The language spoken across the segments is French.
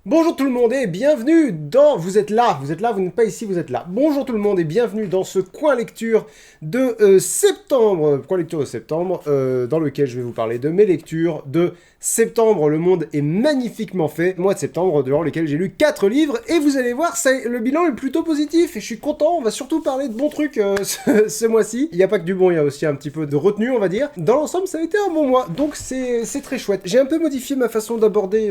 Bonjour tout le monde et bienvenue dans... vous êtes là, vous n'êtes pas ici, vous êtes là. Bonjour tout le monde et bienvenue dans ce coin lecture de septembre, dans lequel je vais vous parler de mes lectures de septembre. Le monde est magnifiquement fait. Mois de septembre, durant lequel j'ai lu 4 livres et vous allez voir, le bilan est plutôt positif et je suis content. On va surtout parler de bons trucs ce mois-ci. Il n'y a pas que du bon, il y a aussi un petit peu de retenue, on va dire. Dans l'ensemble, ça a été un bon mois, donc c'est très chouette. J'ai un peu modifié ma façon d'aborder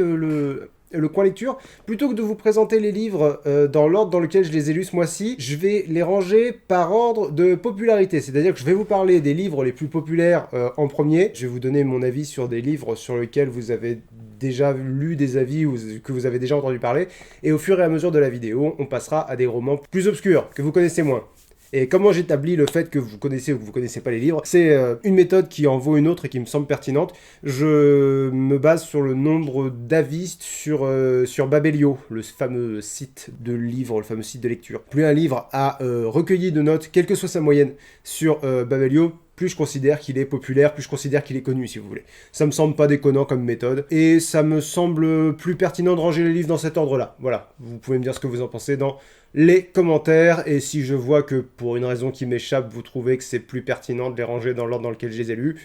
le coin lecture, plutôt que de vous présenter les livres dans l'ordre dans lequel je les ai lus ce mois-ci, je vais les ranger par ordre de popularité. C'est-à-dire que je vais vous parler des livres les plus populaires en premier. Je vais vous donner mon avis sur des livres sur lesquels vous avez déjà lu des avis ou que vous avez déjà entendu parler. Et au fur et à mesure de la vidéo, on passera à des romans plus obscurs, que vous connaissez moins. Et comment j'établis le fait que vous connaissez ou que vous connaissez pas les livres, c'est une méthode qui en vaut une autre et qui me semble pertinente. Je me base sur le nombre d'avis sur Babelio, le fameux site de livres, le fameux site de lecture. Plus un livre a recueilli de notes, quelle que soit sa moyenne, sur Babelio, plus je considère qu'il est populaire, plus je considère qu'il est connu, si vous voulez. Ça me semble pas déconnant comme méthode, et ça me semble plus pertinent de ranger les livres dans cet ordre-là. Voilà, vous pouvez me dire ce que vous en pensez dans les commentaires, et si je vois que pour une raison qui m'échappe, vous trouvez que c'est plus pertinent de les ranger dans l'ordre dans lequel je les ai lus,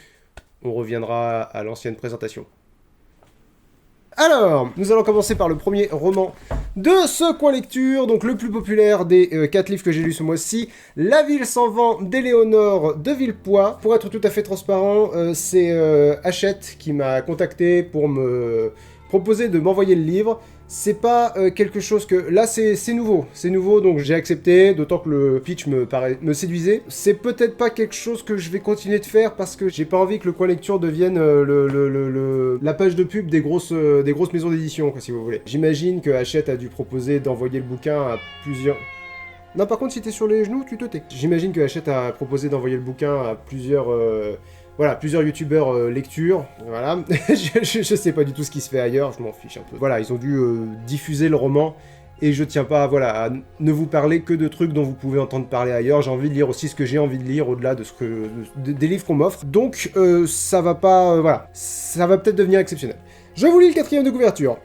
on reviendra à l'ancienne présentation. Alors, nous allons commencer par le premier roman de ce coin lecture, donc le plus populaire des 4 livres que j'ai lus ce mois-ci, La ville sans vent d'Éléonore de Villepoix. Pour être tout à fait transparent, c'est Hachette qui m'a contacté pour me proposer de m'envoyer le livre. C'est pas quelque chose que... Là, c'est nouveau, donc j'ai accepté, d'autant que le pitch me séduisait. C'est peut-être pas quelque chose que je vais continuer de faire, parce que j'ai pas envie que le coin lecture devienne la page de pub des grosses maisons d'édition, si vous voulez. J'imagine que Hachette a dû proposer d'envoyer le bouquin à plusieurs... Non, par contre, si t'es sur les genoux, tu te tais. J'imagine que Hachette a proposé d'envoyer le bouquin à plusieurs youtubeurs lecture, voilà. je sais pas du tout ce qui se fait ailleurs, je m'en fiche un peu. Voilà, ils ont dû diffuser le roman, et je tiens pas à ne vous parler que de trucs dont vous pouvez entendre parler ailleurs. J'ai envie de lire aussi ce que j'ai envie de lire, au-delà de des livres qu'on m'offre. Donc, ça va pas... ça va peut-être devenir exceptionnel. Je vous lis le 4e de couverture.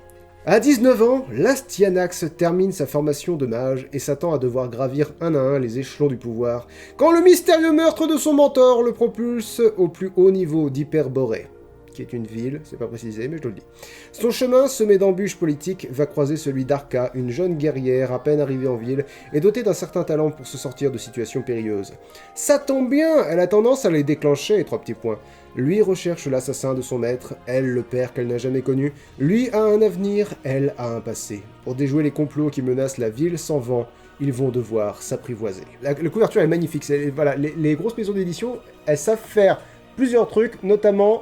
À 19 ans, l'Astyanax termine sa formation de mage et s'attend à devoir gravir un à un les échelons du pouvoir, quand le mystérieux meurtre de son mentor le propulse au plus haut niveau d'Hyperborée, qui est une ville, c'est pas précisé, mais je te le dis. Son chemin, semé d'embûches politiques, va croiser celui d'Arca, une jeune guerrière à peine arrivée en ville et dotée d'un certain talent pour se sortir de situations périlleuses. Ça tombe bien, elle a tendance à les déclencher, et 3 petits points. Lui recherche l'assassin de son maître, elle le père qu'elle n'a jamais connu. Lui a un avenir, elle a un passé. Pour déjouer les complots qui menacent la ville sans vent, ils vont devoir s'apprivoiser. La couverture est magnifique, voilà, les grosses maisons d'édition, elles savent faire plusieurs trucs, notamment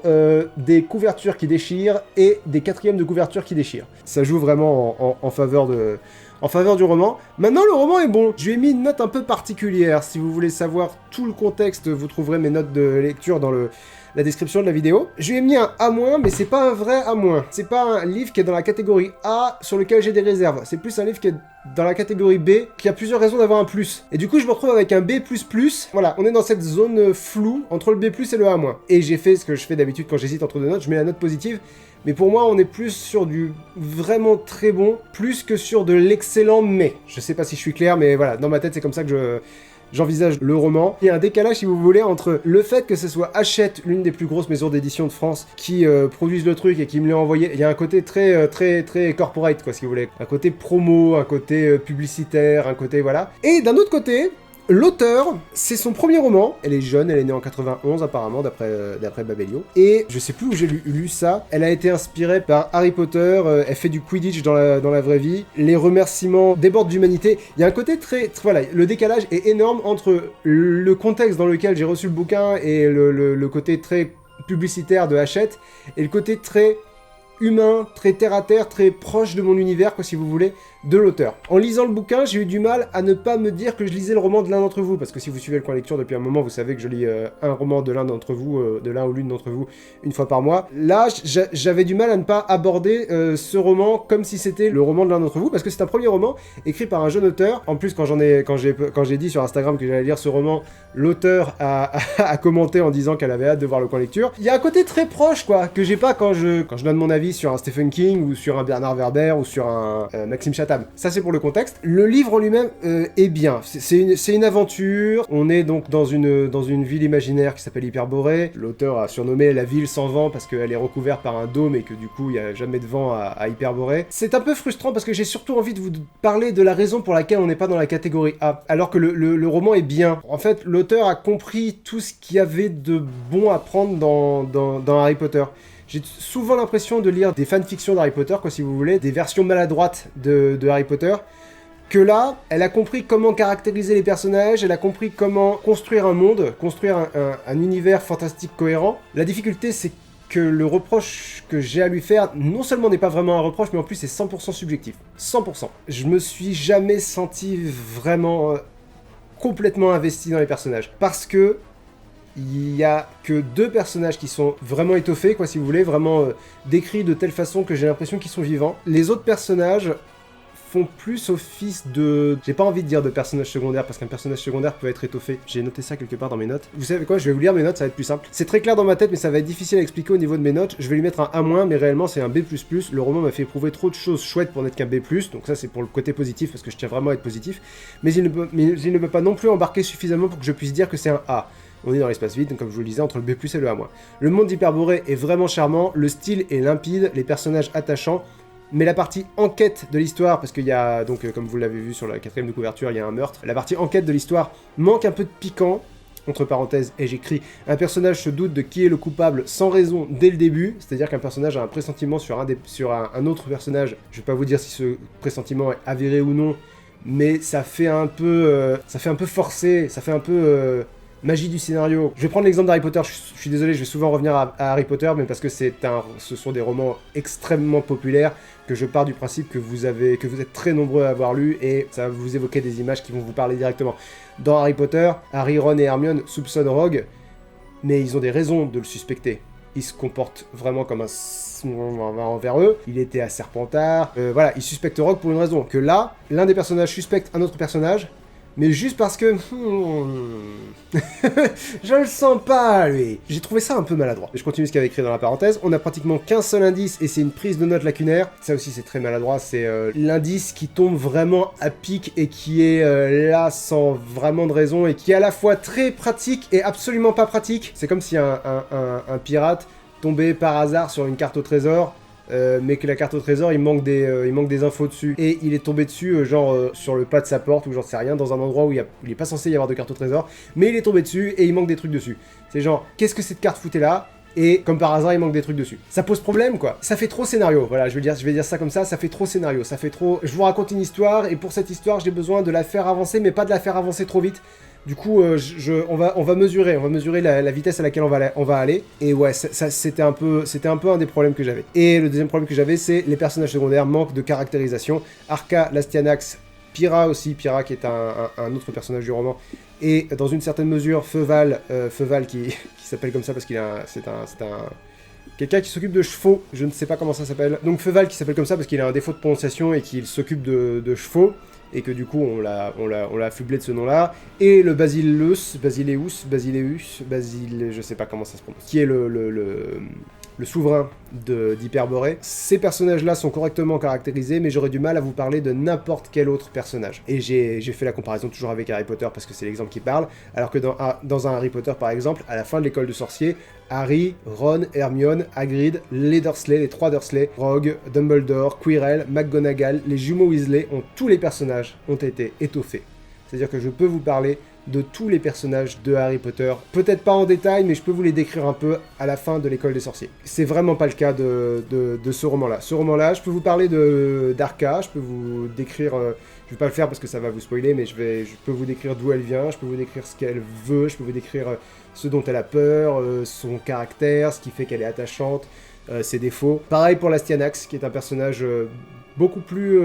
des couvertures qui déchirent et des 4e de couverture qui déchirent. Ça joue vraiment en faveur du roman. Maintenant, le roman est bon. Je lui ai mis une note un peu particulière. Si vous voulez savoir tout le contexte, vous trouverez mes notes de lecture dans la description de la vidéo. Je lui ai mis un A-, mais c'est pas un vrai A-. C'est pas un livre qui est dans la catégorie A sur lequel j'ai des réserves. C'est plus un livre qui est dans la catégorie B, qui a plusieurs raisons d'avoir un plus. Et du coup, je me retrouve avec un B++. Voilà, on est dans cette zone floue entre le B+, et le A-. Et j'ai fait ce que je fais d'habitude quand j'hésite entre 2 notes, je mets la note positive. Mais pour moi, on est plus sur du vraiment très bon, plus que sur de l'excellent mais. Je sais pas si je suis clair, mais voilà, dans ma tête, c'est comme ça que j'envisage le roman. Il y a un décalage, si vous voulez, entre le fait que ce soit Hachette, l'une des plus grosses maisons d'édition de France, qui produisent le truc et qui me l'a envoyé. Il y a un côté très corporate, si vous voulez. Un côté promo, un côté publicitaire, un côté voilà. Et d'un autre côté, l'auteur, c'est son premier roman. Elle est jeune, elle est née en 91 apparemment, d'après Babelio. Et je sais plus où j'ai lu ça. Elle a été inspirée par Harry Potter, elle fait du Quidditch dans la vraie vie. Les remerciements débordent d'humanité. Il y a un côté voilà, le décalage est énorme entre le contexte dans lequel j'ai reçu le bouquin et le côté très publicitaire de Hachette, et le côté très humain, très terre-à-terre, très proche de mon univers, si vous voulez, de l'auteur. En lisant le bouquin, j'ai eu du mal à ne pas me dire que je lisais le roman de l'un d'entre vous, parce que si vous suivez le coin lecture depuis un moment, vous savez que je lis un roman de l'un d'entre vous, de l'un ou l'une d'entre vous, une fois par mois. Là, j'avais du mal à ne pas aborder ce roman comme si c'était le roman de l'un d'entre vous, parce que c'est un premier roman écrit par un jeune auteur. En plus, quand j'ai dit sur Instagram que j'allais lire ce roman, l'auteur a commenté en disant qu'elle avait hâte de voir le coin lecture. Il y a un côté très proche, que j'ai pas quand je donne mon avis avis sur un Stephen King, ou sur un Bernard Werber, ou sur un Maxime Chatham. Ça, c'est pour le contexte. Le livre en lui-même est bien. C'est une aventure. On est donc dans une ville imaginaire qui s'appelle Hyperborée. L'auteur a surnommé la ville sans vent parce qu'elle est recouverte par un dôme et que du coup, il n'y a jamais de vent à Hyperborée. C'est un peu frustrant parce que j'ai surtout envie de vous parler de la raison pour laquelle on n'est pas dans la catégorie A, alors que le roman est bien. En fait, l'auteur a compris tout ce qu'il y avait de bon à prendre dans Harry Potter. J'ai souvent l'impression de lire des fanfictions d'Harry Potter, quoi, si vous voulez, des versions maladroites de Harry Potter, que là, elle a compris comment caractériser les personnages, elle a compris comment construire un monde, construire un univers fantastique cohérent. La difficulté, c'est que le reproche que j'ai à lui faire, non seulement n'est pas vraiment un reproche, mais en plus c'est 100% subjectif. 100%. Je me suis jamais senti vraiment complètement investi dans les personnages. Parce que il y a que 2 personnages qui sont vraiment étoffés, quoi, si vous voulez, vraiment décrits de telle façon que j'ai l'impression qu'ils sont vivants. Les autres personnages font plus office de... J'ai pas envie de dire de personnage secondaire, parce qu'un personnage secondaire peut être étoffé. J'ai noté ça quelque part dans mes notes. Vous savez quoi, je vais vous lire mes notes, ça va être plus simple. C'est très clair dans ma tête, mais ça va être difficile à expliquer au niveau de mes notes. Je vais lui mettre un A-, mais réellement c'est un B++. Le roman m'a fait éprouver trop de choses chouettes pour n'être qu'un B+, donc ça c'est pour le côté positif, parce que je tiens vraiment à être positif. Mais il ne peut pas non plus embarquer suffisamment pour que je puisse dire que c'est un A. On est dans l'espace vide, comme je vous le disais, entre le B+, et le A-. Le monde d'Hyperborée est vraiment charmant, le style est limpide, les personnages attachants, mais la partie enquête de l'histoire, parce qu'il y a, donc comme vous l'avez vu sur la 4ème de couverture, il y a un meurtre, la partie enquête de l'histoire manque un peu de piquant, entre parenthèses, et j'écris, un personnage se doute de qui est le coupable sans raison dès le début, c'est-à-dire qu'un personnage a un pressentiment sur un autre personnage, je vais pas vous dire si ce pressentiment est avéré ou non, mais ça fait un peu forcé, ça fait un peu... magie du scénario. Je vais prendre l'exemple d'Harry Potter, je suis désolé, je vais souvent revenir à Harry Potter, mais parce que ce sont des romans extrêmement populaires, que je pars du principe que vous êtes très nombreux à avoir lu, et ça va vous évoquer des images qui vont vous parler directement. Dans Harry Potter, Harry, Ron et Hermione soupçonnent Rogue, mais ils ont des raisons de le suspecter. Il se comporte vraiment comme envers eux, il était à Serpentard, voilà, ils suspectent Rogue pour une raison, que là, l'un des personnages suspecte un autre personnage, mais juste parce que... je le sens pas, lui. J'ai trouvé ça un peu maladroit. Je continue ce qu'il y avait écrit dans la parenthèse. On a pratiquement qu'un seul indice, et c'est une prise de note lacunaire. Ça aussi, c'est très maladroit. C'est l'indice qui tombe vraiment à pic, et qui est là sans vraiment de raison, et qui est à la fois très pratique et absolument pas pratique. C'est comme si un pirate tombait par hasard sur une carte au trésor, mais que la carte au trésor, il manque des infos dessus. Et il est tombé dessus, sur le pas de sa porte, ou j'en sais rien, dans un endroit où il est pas censé y avoir de carte au trésor, mais il est tombé dessus, et il manque des trucs dessus. C'est genre, qu'est-ce que cette carte foutait là ? Et comme par hasard, il manque des trucs dessus. Ça pose problème, quoi. Ça fait trop scénario. Voilà, je vais dire ça comme ça fait trop scénario. Ça fait trop... Je vous raconte une histoire, et pour cette histoire, j'ai besoin de la faire avancer, mais pas de la faire avancer trop vite. Du coup, on va mesurer la vitesse à laquelle on va aller. Et ouais, c'était un peu un des problèmes que j'avais. Et le deuxième problème que j'avais, c'est les personnages secondaires manquent de caractérisation. Arca, Lastianax, Pyra aussi, Pyra qui est un autre personnage du roman. Et dans une certaine mesure, Feuval qui s'appelle comme ça parce qu'il c'est un quelqu'un qui s'occupe de chevaux, je ne sais pas comment ça s'appelle. Donc Feuval qui s'appelle comme ça parce qu'il a un défaut de prononciation et qu'il s'occupe de chevaux. Et que du coup on l'a affublé de ce nom-là, et le Basileus, je sais pas comment ça se prononce, qui est le souverain d'Hyperborée. Ces personnages-là sont correctement caractérisés, mais j'aurais du mal à vous parler de n'importe quel autre personnage. Et j'ai fait la comparaison toujours avec Harry Potter, parce que c'est l'exemple qui parle, alors que dans un Harry Potter par exemple, à la fin de l'école de sorciers, Harry, Ron, Hermione, Hagrid, les Dursley, les 3 Dursley, Rogue, Dumbledore, Quirrell, McGonagall, les jumeaux Weasley, tous les personnages ont été étoffés. C'est-à-dire que je peux vous parler de tous les personnages de Harry Potter, peut-être pas en détail, mais je peux vous les décrire un peu à la fin de l'école des sorciers. C'est vraiment pas le cas de ce roman-là. Ce roman-là, je peux vous parler d'Arca, je peux vous décrire... je vais pas le faire parce que ça va vous spoiler, mais je peux vous décrire d'où elle vient, je peux vous décrire ce qu'elle veut, je peux vous décrire ce dont elle a peur, son caractère, ce qui fait qu'elle est attachante, ses défauts. Pareil pour Lastianax, qui est un personnage beaucoup plus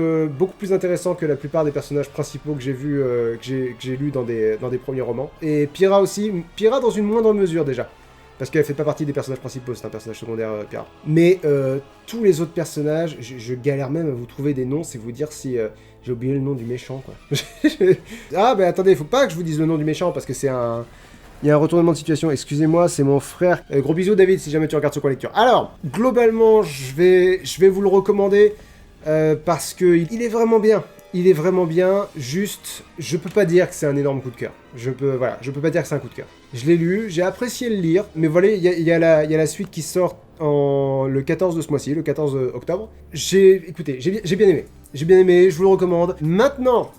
intéressant que la plupart des personnages principaux que j'ai vus, que j'ai lus dans des premiers romans. Et Pyra aussi, Pyra dans une moindre mesure déjà. Parce qu'elle fait pas partie des personnages principaux, c'est un personnage secondaire, Pyra. Mais tous les autres personnages, je galère même à vous trouver des noms, c'est vous dire si... j'ai oublié le nom du méchant, quoi. Ah, bah attendez, faut pas que je vous dise le nom du méchant, parce que c'est un Il y a un retournement de situation, excusez-moi, c'est mon frère. Gros bisous David, si jamais tu regardes ce coin lecture. Alors, globalement, je vais vous le recommander parce que il est vraiment bien. Il est vraiment bien, juste, je peux pas dire que c'est un énorme coup de cœur. Je peux pas dire que c'est un coup de cœur. Je l'ai lu, j'ai apprécié le lire, mais voilà, il y a la suite qui sort le 14 de ce mois-ci, le 14 octobre. Écoutez, j'ai bien aimé. J'ai bien aimé, je vous le recommande. Maintenant,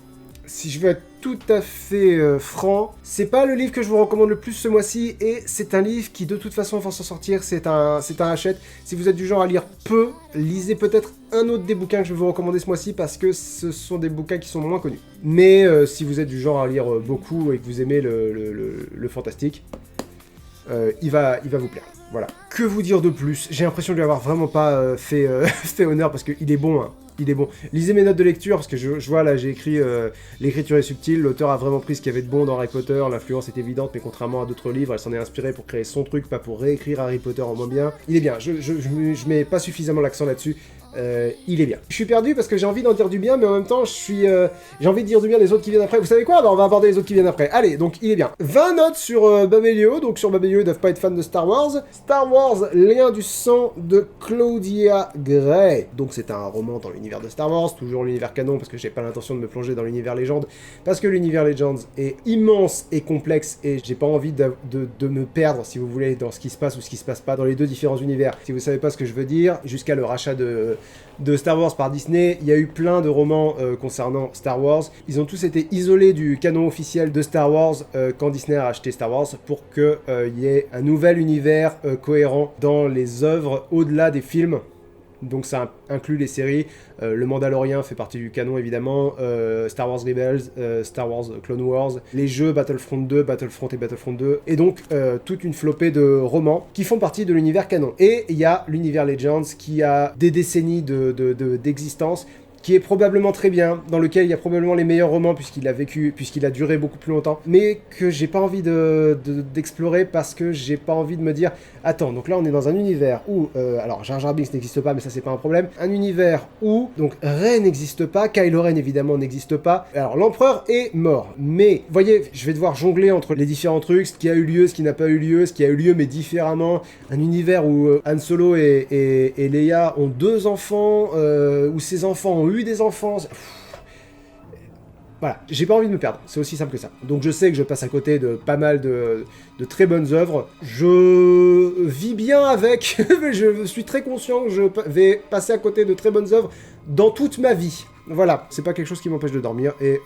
si je veux être tout à fait franc, c'est pas le livre que je vous recommande le plus ce mois-ci, et c'est un livre qui de toute façon va s'en sortir, c'est un hachette. Si vous êtes du genre à lire peu, lisez peut-être un autre des bouquins que je vais vous recommander ce mois-ci, parce que ce sont des bouquins qui sont moins connus. Mais si vous êtes du genre à lire beaucoup et que vous aimez le fantastique, il va vous plaire. Voilà. Que vous dire de plus? J'ai l'impression de lui avoir vraiment pas fait honneur, parce qu'il est bon, hein. Il est bon. Lisez mes notes de lecture, parce que je vois là, j'ai écrit l'écriture est subtile, l'auteur a vraiment pris ce qu'il y avait de bon dans Harry Potter, l'influence est évidente, mais contrairement à d'autres livres, elle s'en est inspirée pour créer son truc, pas pour réécrire Harry Potter en moins bien. Il est bien, je mets pas suffisamment l'accent là-dessus. Il est bien. Je suis perdu parce que j'ai envie d'en dire du bien, mais en même temps, j'ai envie de dire du bien des autres qui viennent après. Vous savez quoi? Bah, on va aborder les autres qui viennent après. Allez, donc il est bien. 20 notes sur Babelio. Donc sur Babelio, ils doivent pas être fans de Star Wars. Star Wars, Lien du sang de Claudia Gray. Donc c'est un roman dans l'univers de Star Wars, toujours l'univers canon, parce que j'ai pas l'intention de me plonger dans l'univers légende, parce que l'univers Legends est immense et complexe, et j'ai pas envie de me perdre, si vous voulez, dans ce qui se passe ou ce qui se passe pas dans les deux différents univers. Si vous savez pas ce que je veux dire, jusqu'à le rachat de Star Wars par Disney, il y a eu plein de romans concernant Star Wars. Ils ont tous été isolés du canon officiel de Star Wars quand Disney a racheté Star Wars, pour qu'il y ait un nouvel univers cohérent dans les œuvres au-delà des films. Donc ça inclut les séries, le Mandalorian fait partie du canon évidemment, Star Wars Rebels, Star Wars Clone Wars, les jeux Battlefront 2, Battlefront et Battlefront 2, et donc toute une flopée de romans qui font partie de l'univers canon. Et il y a l'univers Legends qui a des décennies d'existence, qui est probablement très bien, dans lequel il y a probablement les meilleurs romans puisqu'il a duré beaucoup plus longtemps, mais que j'ai pas envie d'explorer parce que j'ai pas envie de me dire attends, donc là on est dans un univers où alors Jar Jar Binks n'existe pas, mais ça c'est pas un problème, un univers où donc Rey n'existe pas, Kylo Ren évidemment n'existe pas, alors l'empereur est mort, mais voyez, je vais devoir jongler entre les différents trucs, ce qui a eu lieu, ce qui n'a pas eu lieu, ce qui a eu lieu mais différemment, un univers où Han Solo et Leia ont deux enfants, où ces enfants ont eu des enfants. Voilà, j'ai pas envie de me perdre, c'est aussi simple que ça. Donc je sais que je passe à côté de pas mal de très bonnes œuvres. Je vis bien avec, je suis très conscient que je vais passer à côté de très bonnes œuvres dans toute ma vie. Voilà, c'est pas quelque chose qui m'empêche de dormir, et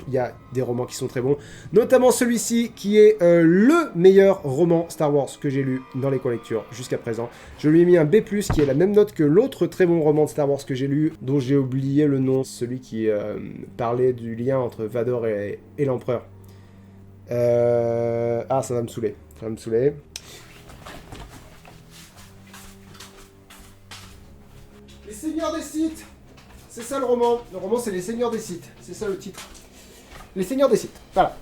il y a des romans qui sont très bons, notamment celui-ci qui est le meilleur roman Star Wars que j'ai lu dans les collectures jusqu'à présent. Je lui ai mis un B+, qui est la même note que l'autre très bon roman de Star Wars que j'ai lu, dont j'ai oublié le nom, celui qui parlait du lien entre Vador et l'Empereur. Ah, ça va me saouler. Les Seigneurs des Sith. C'est ça le roman. Le roman, c'est Les Seigneurs des Sith. C'est ça le titre. Les Seigneurs des Sith. Voilà.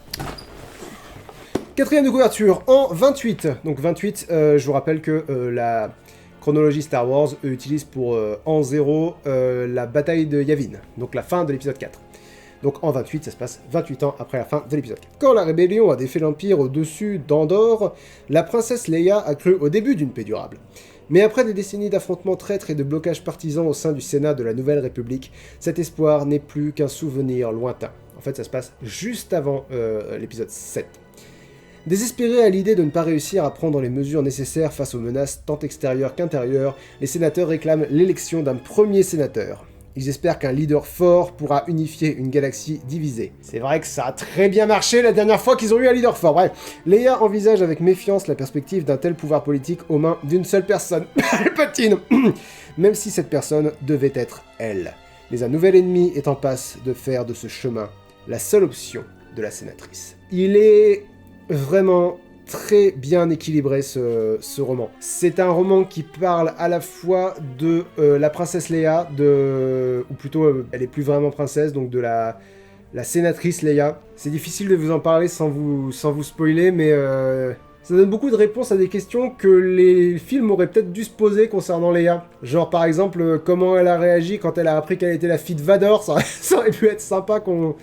Quatrième de couverture en 28. Donc 28, je vous rappelle que la chronologie Star Wars utilise pour en 0 la bataille de Yavin. Donc la fin de l'épisode 4. Donc en 28, ça se passe 28 ans après la fin de l'épisode 4. Quand la rébellion a défait l'Empire au-dessus d'Andorre, la princesse Leia a cru au début d'une paix durable. Mais après des décennies d'affrontements traîtres et de blocages partisans au sein du Sénat de la Nouvelle République, cet espoir n'est plus qu'un souvenir lointain. En fait, ça se passe juste avant l'épisode 7. Désespérés à l'idée de ne pas réussir à prendre les mesures nécessaires face aux menaces tant extérieures qu'intérieures, les sénateurs réclament l'élection d'un premier sénateur. Ils espèrent qu'un leader fort pourra unifier une galaxie divisée. C'est vrai que ça a très bien marché la dernière fois qu'ils ont eu un leader fort. Bref, Leia envisage avec méfiance la perspective d'un tel pouvoir politique aux mains d'une seule personne, Palpatine, même si cette personne devait être elle. Mais un nouvel ennemi est en passe de faire de ce chemin la seule option de la sénatrice. Il est vraiment très bien équilibré ce roman. C'est un roman qui parle à la fois de la princesse Leia, ou plutôt elle est plus vraiment princesse, donc de la sénatrice Leia. C'est difficile de vous en parler sans vous spoiler, mais ça donne beaucoup de réponses à des questions que les films auraient peut-être dû se poser concernant Leia. Genre par exemple, comment elle a réagi quand elle a appris qu'elle était la fille de Vador, ça aurait pu être sympa qu'on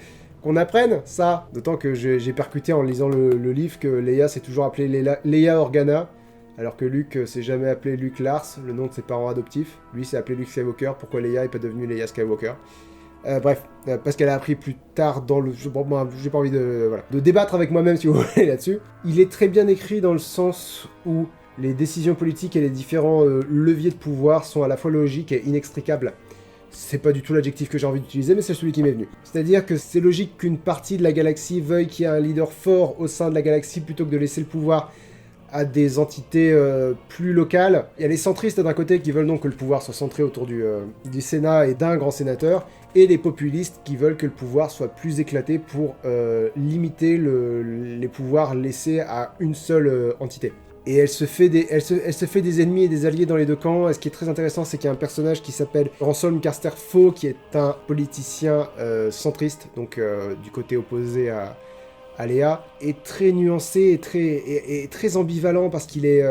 qu'on apprenne ça. D'autant que j'ai percuté en lisant le livre que Leia s'est toujours appelée Leia Organa, alors que Luke s'est jamais appelé Luke Lars, le nom de ses parents adoptifs. Lui s'est appelé Luke Skywalker. Pourquoi Leia n'est pas devenue Leia Skywalker? Bref, parce qu'elle a appris plus tard dans le... Bon, j'ai pas envie de débattre avec moi-même si vous voulez là-dessus. Il est très bien écrit dans le sens où les décisions politiques et les différents leviers de pouvoir sont à la fois logiques et inextricables. C'est pas du tout l'adjectif que j'ai envie d'utiliser, mais c'est celui qui m'est venu. C'est-à-dire que c'est logique qu'une partie de la galaxie veuille qu'il y ait un leader fort au sein de la galaxie plutôt que de laisser le pouvoir à des entités plus locales. Il y a les centristes d'un côté qui veulent donc que le pouvoir soit centré autour du Sénat et d'un grand sénateur, et les populistes qui veulent que le pouvoir soit plus éclaté pour limiter les pouvoirs laissés à une seule entité. Et elle se fait des ennemis et des alliés dans les deux camps. Et ce qui est très intéressant, c'est qu'il y a un personnage qui s'appelle Ransom Caster Faux, qui est un politicien centriste, donc du côté opposé à Leia, est très nuancé et très ambivalent parce qu'il est...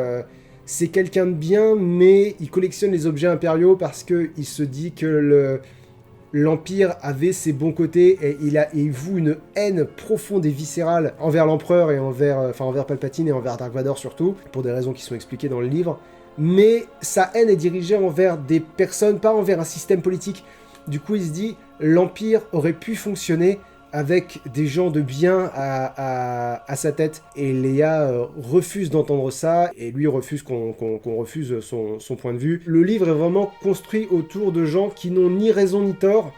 c'est quelqu'un de bien, mais il collectionne les objets impériaux parce qu'il se dit que l'Empire avait ses bons côtés et il voue une haine profonde et viscérale envers l'Empereur et envers Palpatine et envers Dark Vador surtout, pour des raisons qui sont expliquées dans le livre. Mais sa haine est dirigée envers des personnes, pas envers un système politique. Du coup, il se dit, l'Empire aurait pu fonctionner avec des gens de bien à sa tête. Et Leia refuse d'entendre ça, et lui refuse qu'on refuse son point de vue. Le livre est vraiment construit autour de gens qui n'ont ni raison ni tort,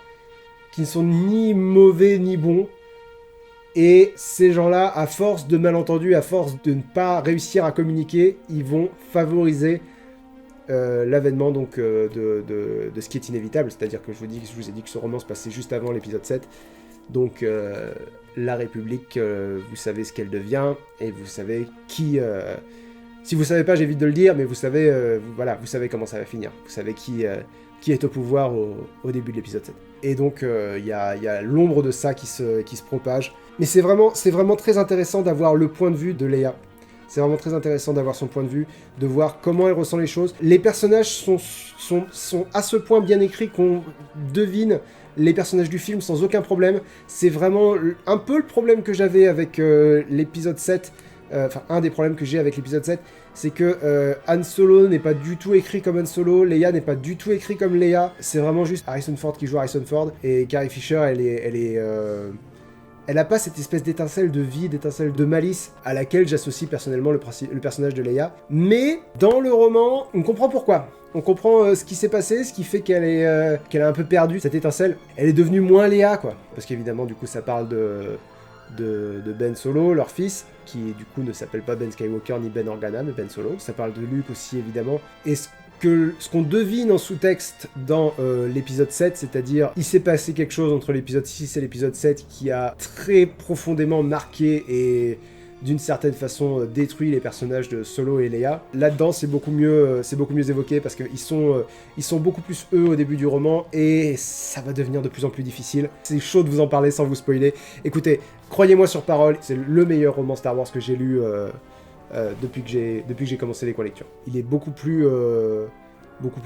qui ne sont ni mauvais ni bons. Et ces gens-là, à force de malentendus, à force de ne pas réussir à communiquer, ils vont favoriser l'avènement donc de ce qui est inévitable. C'est-à-dire que je vous ai dit que ce roman se passait juste avant l'épisode 7. Donc la République, vous savez ce qu'elle devient, et vous savez qui... si vous savez pas, j'évite de le dire, mais vous savez, vous savez comment ça va finir. Vous savez qui est au pouvoir au début de l'épisode 7. Et donc il y a l'ombre de ça qui se propage. Mais c'est vraiment très intéressant d'avoir le point de vue de Leia. C'est vraiment très intéressant d'avoir son point de vue, de voir comment elle ressent les choses. Les personnages sont à ce point bien écrits qu'on devine les personnages du film sans aucun problème. C'est vraiment un peu le problème que j'avais avec l'épisode 7, un des problèmes que j'ai avec l'épisode 7, c'est que Han Solo n'est pas du tout écrit comme Han Solo, Leia n'est pas du tout écrit comme Leia, c'est vraiment juste Harrison Ford qui joue Harrison Ford, et Carrie Fisher, elle a pas cette espèce d'étincelle de vie, d'étincelle de malice à laquelle j'associe personnellement le personnage de Leia. Mais dans le roman, on comprend pourquoi. On comprend ce qui s'est passé, ce qui fait qu'elle a un peu perdu cette étincelle. Elle est devenue moins Leia, quoi. Parce qu'évidemment, du coup, ça parle de Ben Solo, leur fils, qui du coup ne s'appelle pas Ben Skywalker ni Ben Organa, mais Ben Solo. Ça parle de Luke aussi, évidemment. Et ce qu'on devine en sous-texte dans l'épisode 7, c'est-à-dire il s'est passé quelque chose entre l'épisode 6 et l'épisode 7 qui a très profondément marqué et d'une certaine façon détruit les personnages de Solo et Leia. Là-dedans, c'est beaucoup mieux évoqué parce qu'ils sont beaucoup plus eux au début du roman et ça va devenir de plus en plus difficile. C'est chaud de vous en parler sans vous spoiler. Écoutez, croyez-moi sur parole, c'est le meilleur roman Star Wars que j'ai lu depuis que j'ai commencé les lectures. Il est beaucoup plus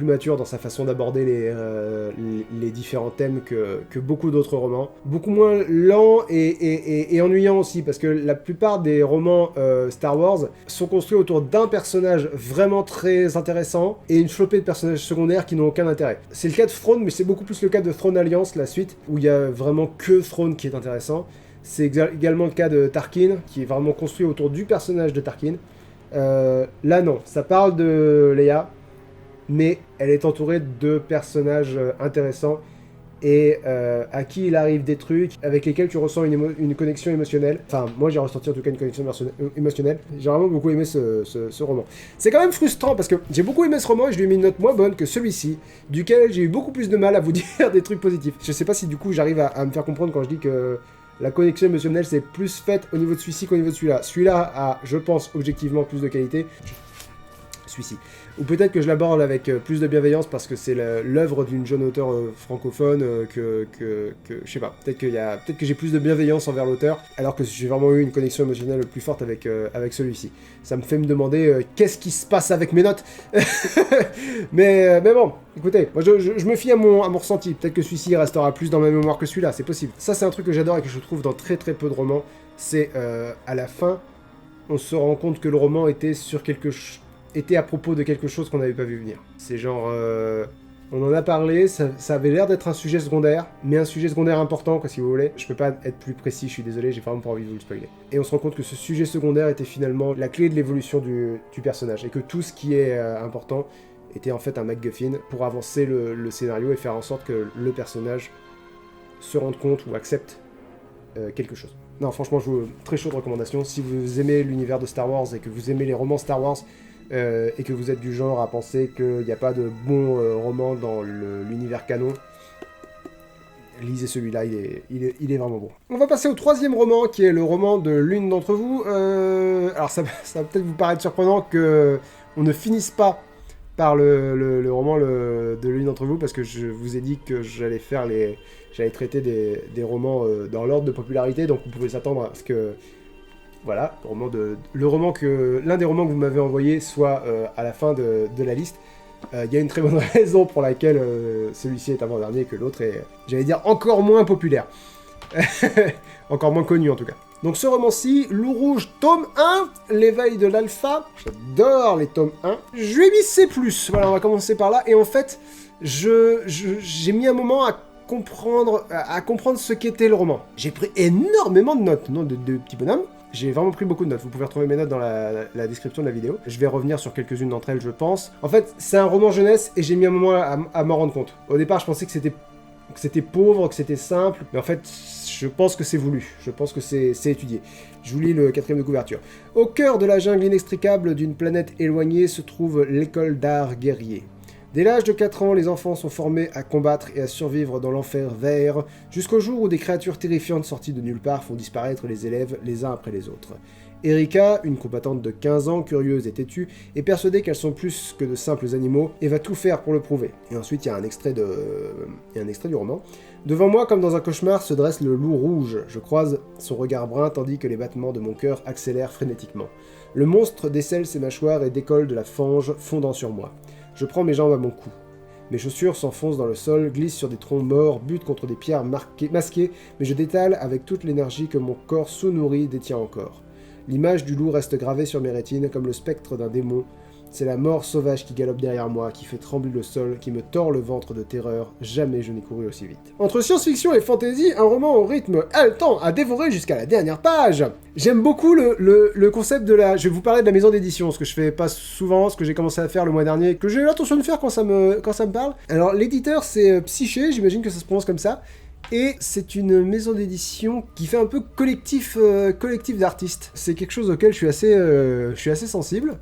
mature dans sa façon d'aborder les différents thèmes que beaucoup d'autres romans. Beaucoup moins lent et ennuyant aussi, parce que la plupart des romans Star Wars sont construits autour d'un personnage vraiment très intéressant et une flopée de personnages secondaires qui n'ont aucun intérêt. C'est le cas de Thrawn, mais c'est beaucoup plus le cas de Throne Alliance, la suite, où il y a vraiment que Thrawn qui est intéressant. C'est également le cas de Tarkin, qui est vraiment construit autour du personnage de Tarkin. Là non, ça parle de Leia, mais elle est entourée de personnages intéressants et à qui il arrive des trucs avec lesquels tu ressens une connexion émotionnelle. Enfin, moi j'ai ressenti en tout cas une connexion émotionnelle. J'ai vraiment beaucoup aimé ce roman. C'est quand même frustrant parce que j'ai beaucoup aimé ce roman et je lui ai mis une note moins bonne que celui-ci, duquel j'ai eu beaucoup plus de mal à vous dire des trucs positifs. Je sais pas si du coup j'arrive à me faire comprendre quand je dis que la connexion émotionnelle c'est plus faite au niveau de celui-ci qu'au niveau de celui-là. Celui-là a, je pense, objectivement plus de qualité. celui-ci. Ou peut-être que je l'aborde avec plus de bienveillance parce que c'est l'œuvre d'une jeune auteure francophone que je sais pas, peut-être que j'ai plus de bienveillance envers l'auteur, alors que j'ai vraiment eu une connexion émotionnelle plus forte avec celui-ci. Ça me fait me demander qu'est-ce qui se passe avec mes notes. mais bon, écoutez, moi je me fie à mon ressenti. Peut-être que celui-ci restera plus dans ma mémoire que celui-là, c'est possible. Ça, c'est un truc que j'adore et que je trouve dans très très peu de romans. C'est à la fin, on se rend compte que le roman était à propos de quelque chose qu'on n'avait pas vu venir. C'est genre, on en a parlé, ça avait l'air d'être un sujet secondaire, mais un sujet secondaire important, quoi, si vous voulez. Je peux pas être plus précis, je suis désolé, j'ai vraiment pas envie de vous le spoiler. Et on se rend compte que ce sujet secondaire était finalement la clé de l'évolution du personnage, et que tout ce qui est important était en fait un MacGuffin pour avancer le scénario et faire en sorte que le personnage se rende compte ou accepte quelque chose. Non, franchement, très chaude recommandation. Si vous aimez l'univers de Star Wars et que vous aimez les romans Star Wars, et que vous êtes du genre à penser qu'il n'y a pas de bons romans dans l'univers canon, lisez celui-là, il est vraiment bon. On va passer au troisième roman, qui est le roman de l'une d'entre vous. Alors ça va peut-être vous paraître surprenant que on ne finisse pas par le roman de l'une d'entre vous, parce que je vous ai dit que j'allais traiter des romans dans l'ordre de popularité, donc vous pouvez s'attendre à ce que voilà, l'un des romans que vous m'avez envoyé soit à la fin de la liste. Il y a une très bonne raison pour laquelle celui-ci est avant-dernier et que l'autre est, j'allais dire, encore moins populaire. Encore moins connu en tout cas. Donc ce roman-ci, Loup Rouge, tome 1, l'éveil de l'alpha. J'adore les tomes 1. Je lui ai mis C+. Voilà, on va commencer par là. Et en fait, j'ai mis un moment à comprendre ce qu'était le roman. J'ai pris énormément de notes, non de petits bonhommes. J'ai vraiment pris beaucoup de notes. Vous pouvez retrouver mes notes dans la description de la vidéo. Je vais revenir sur quelques-unes d'entre elles, je pense. En fait, c'est un roman jeunesse et j'ai mis un moment à m'en rendre compte. Au départ, je pensais que c'était pauvre, que c'était simple, mais en fait, je pense que c'est voulu. Je pense que c'est étudié. Je vous lis le 4e de couverture. Au cœur de la jungle inextricable d'une planète éloignée se trouve l'école d'art guerrier. Dès l'âge de 4 ans, les enfants sont formés à combattre et à survivre dans l'enfer vert, jusqu'au jour où des créatures terrifiantes sorties de nulle part font disparaître les élèves les uns après les autres. Erika, une combattante de 15 ans, curieuse et têtue, est persuadée qu'elles sont plus que de simples animaux et va tout faire pour le prouver. Et ensuite, il y a un extrait du roman. Devant moi, comme dans un cauchemar, se dresse le loup rouge. Je croise son regard brun tandis que les battements de mon cœur accélèrent frénétiquement. Le monstre décèle ses mâchoires et décolle de la fange fondant sur moi. Je prends mes jambes à mon cou. Mes chaussures s'enfoncent dans le sol, glissent sur des troncs morts, butent contre des pierres masquées, mais je détale avec toute l'énergie que mon corps sous-nourri détient encore. L'image du loup reste gravée sur mes rétines comme le spectre d'un démon. C'est la mort sauvage qui galope derrière moi, qui fait trembler le sol, qui me tord le ventre de terreur. Jamais je n'ai couru aussi vite. Entre science-fiction et fantasy, un roman au rythme haletant à dévorer jusqu'à la dernière page. J'aime beaucoup le concept de la... Je vais vous parler de la maison d'édition, ce que je fais pas souvent, ce que j'ai commencé à faire le mois dernier, que j'ai eu l'intention de faire quand ça me parle. Alors l'éditeur c'est Psyché, j'imagine que ça se prononce comme ça. Et c'est une maison d'édition qui fait un peu collectif d'artistes. C'est quelque chose auquel je suis assez sensible.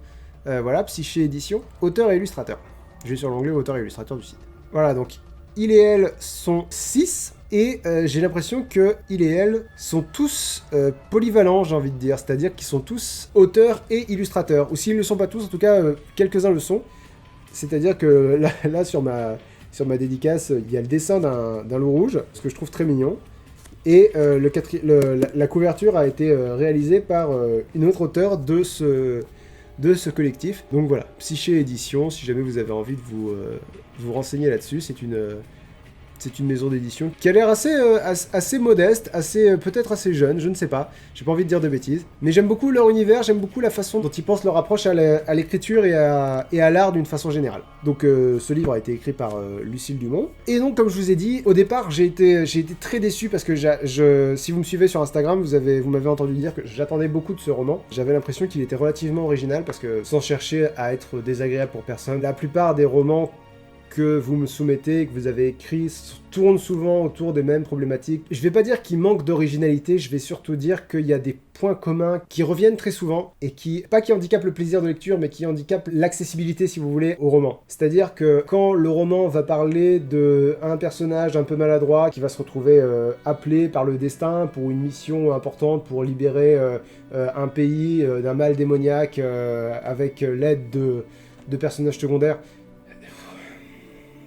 Voilà, Psyché Édition, auteur et illustrateur. Je vais sur l'onglet auteur et illustrateur du site. Voilà, donc il et elle sont 6, et j'ai l'impression que il et elle sont tous polyvalents, j'ai envie de dire, c'est-à-dire qu'ils sont tous auteurs et illustrateurs. Ou s'ils ne le sont pas tous, en tout cas, quelques-uns le sont. C'est-à-dire que là sur ma dédicace, il y a le dessin d'un loup rouge, ce que je trouve très mignon. Et la couverture a été réalisée par une autre auteure de ce collectif. Donc voilà, Psyché Édition, si jamais vous avez envie de vous renseigner là-dessus, c'est une maison d'édition qui a l'air assez modeste, peut-être assez jeune, je ne sais pas, j'ai pas envie de dire de bêtises, mais j'aime beaucoup leur univers, j'aime beaucoup la façon dont ils pensent leur approche à l'écriture et à l'art d'une façon générale. Donc ce livre a été écrit par Lucille Dumont, et donc comme je vous ai dit, au départ j'ai été très déçu parce que si vous me suivez sur Instagram, vous m'avez entendu dire que j'attendais beaucoup de ce roman. J'avais l'impression qu'il était relativement original parce que, sans chercher à être désagréable pour personne, la plupart des romans que vous me soumettez, que vous avez écrit, tournent souvent autour des mêmes problématiques. Je vais pas dire qu'il manque d'originalité, je vais surtout dire qu'il y a des points communs qui reviennent très souvent et qui handicapent le plaisir de lecture, mais qui handicapent l'accessibilité, si vous voulez, au roman. C'est-à-dire que quand le roman va parler d'un personnage un peu maladroit qui va se retrouver appelé par le destin pour une mission importante pour libérer un pays d'un mal démoniaque avec l'aide de personnages secondaires.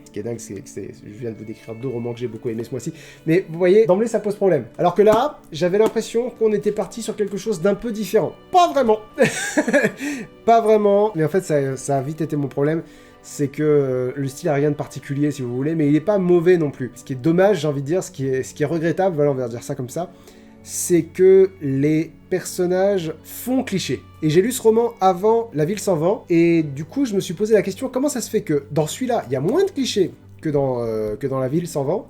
Ce qui est dingue, c'est que je viens de vous décrire 2 romans que j'ai beaucoup aimés ce mois-ci. Mais vous voyez, d'emblée, ça pose problème. Alors que là, j'avais l'impression qu'on était parti sur quelque chose d'un peu différent. Pas vraiment. Pas vraiment. Mais en fait, ça a vite été mon problème. C'est que le style a rien de particulier, si vous voulez, mais il est pas mauvais non plus. Ce qui est dommage, j'ai envie de dire, ce qui est regrettable, voilà, on va dire ça comme ça, c'est que les personnages font cliché. Et j'ai lu ce roman avant La Ville sans vent, et du coup, je me suis posé la question, comment ça se fait que dans celui-là, il y a moins de clichés que dans La Ville sans vent,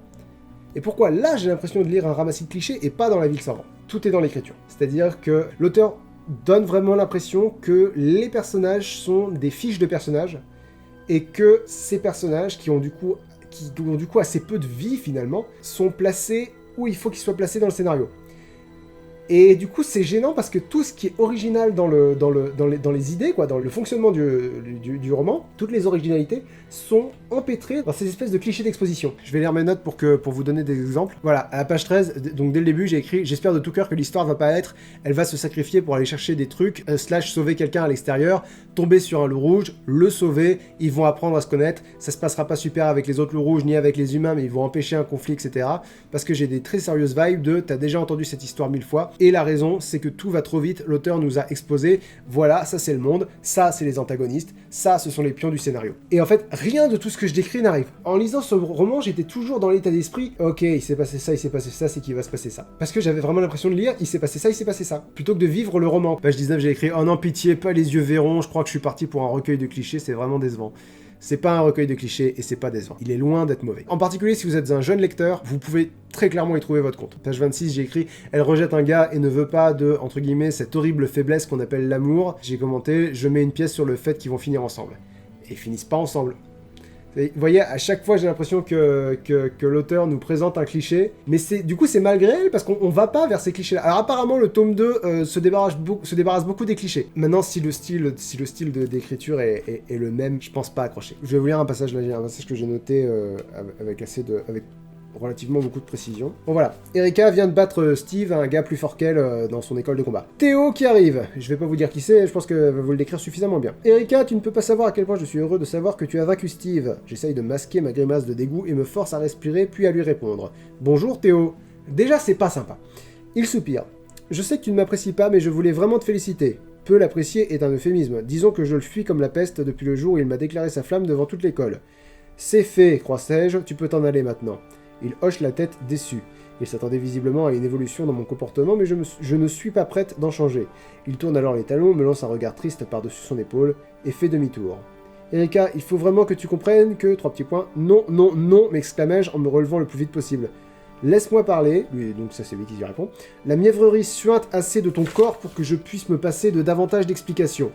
et pourquoi là, j'ai l'impression de lire un ramassis de clichés et pas dans La Ville sans vent. Tout est dans l'écriture. C'est-à-dire que l'auteur donne vraiment l'impression que les personnages sont des fiches de personnages, et que ces personnages qui ont du coup assez peu de vie finalement, sont placés où il faut qu'ils soient placés dans le scénario. Et du coup, c'est gênant parce que tout ce qui est original dans les idées, quoi, dans le fonctionnement du roman, toutes les originalités sont empêtrées dans ces espèces de clichés d'exposition. Je vais lire mes notes pour vous donner des exemples. Voilà, à la page 13, donc dès le début, j'ai écrit « J'espère de tout cœur que l'histoire va pas être, elle va se sacrifier pour aller chercher des trucs, / sauver quelqu'un à l'extérieur, tomber sur un loup rouge, le sauver, ils vont apprendre à se connaître, ça se passera pas super avec les autres loups rouges ni avec les humains, mais ils vont empêcher un conflit, etc. » Parce que j'ai des très sérieuses vibes de « T'as déjà entendu cette histoire 1000 fois ?» Et la raison, c'est que tout va trop vite, l'auteur nous a exposé, voilà, ça c'est le monde, ça c'est les antagonistes, ça ce sont les pions du scénario. Et en fait, rien de tout ce que je décris n'arrive. En lisant ce roman, j'étais toujours dans l'état d'esprit, ok, il s'est passé ça, c'est qu'il va se passer ça. Parce que j'avais vraiment l'impression de lire, il s'est passé ça. Plutôt que de vivre le roman. Page 19, j'ai écrit, oh non, pitié, pas les yeux verrons, je crois que je suis parti pour un recueil de clichés, c'est vraiment décevant. C'est pas un recueil de clichés et c'est pas décevant. Il est loin d'être mauvais. En particulier, si vous êtes un jeune lecteur, vous pouvez très clairement y trouver votre compte. Page 26, j'ai écrit « Elle rejette un gars et ne veut pas de, entre guillemets, cette horrible faiblesse qu'on appelle l'amour. » J'ai commenté « Je mets une pièce sur le fait qu'ils vont finir ensemble. » Et ils finissent pas ensemble. Vous voyez, à chaque fois, j'ai l'impression que l'auteur nous présente un cliché, mais du coup, c'est malgré elle, parce qu'on va pas vers ces clichés-là. Alors apparemment, le tome 2 se débarrasse beaucoup des clichés. Maintenant, si le style d'écriture est le même, je pense pas accrocher. Je vais vous lire un passage que j'ai noté avec relativement beaucoup de précision. Bon voilà, Erika vient de battre Steve, un gars plus fort qu'elle, dans son école de combat. Théo qui arrive, je vais pas vous dire qui c'est, je pense qu'elle va vous le décrire suffisamment bien. Erika, tu ne peux pas savoir à quel point je suis heureux de savoir que tu as vaincu Steve. J'essaye de masquer ma grimace de dégoût et me force à respirer puis à lui répondre. Bonjour Théo. Déjà c'est pas sympa. Il soupire. Je sais que tu ne m'apprécies pas mais je voulais vraiment te féliciter. Peu l'apprécier est un euphémisme. Disons que je le fuis comme la peste depuis le jour où il m'a déclaré sa flamme devant toute l'école. C'est fait, crois-je, tu peux t'en aller maintenant. Il hoche la tête déçu. Il s'attendait visiblement à une évolution dans mon comportement, mais je ne suis pas prête d'en changer. Il tourne alors les talons, me lance un regard triste par-dessus son épaule, et fait demi-tour. Erika, il faut vraiment que tu comprennes que... 3 petits points. Non, non, non, m'exclamai-je en me relevant le plus vite possible. Laisse-moi parler, lui, donc ça c'est lui qui y répond. La mièvrerie suinte assez de ton corps pour que je puisse me passer de davantage d'explications.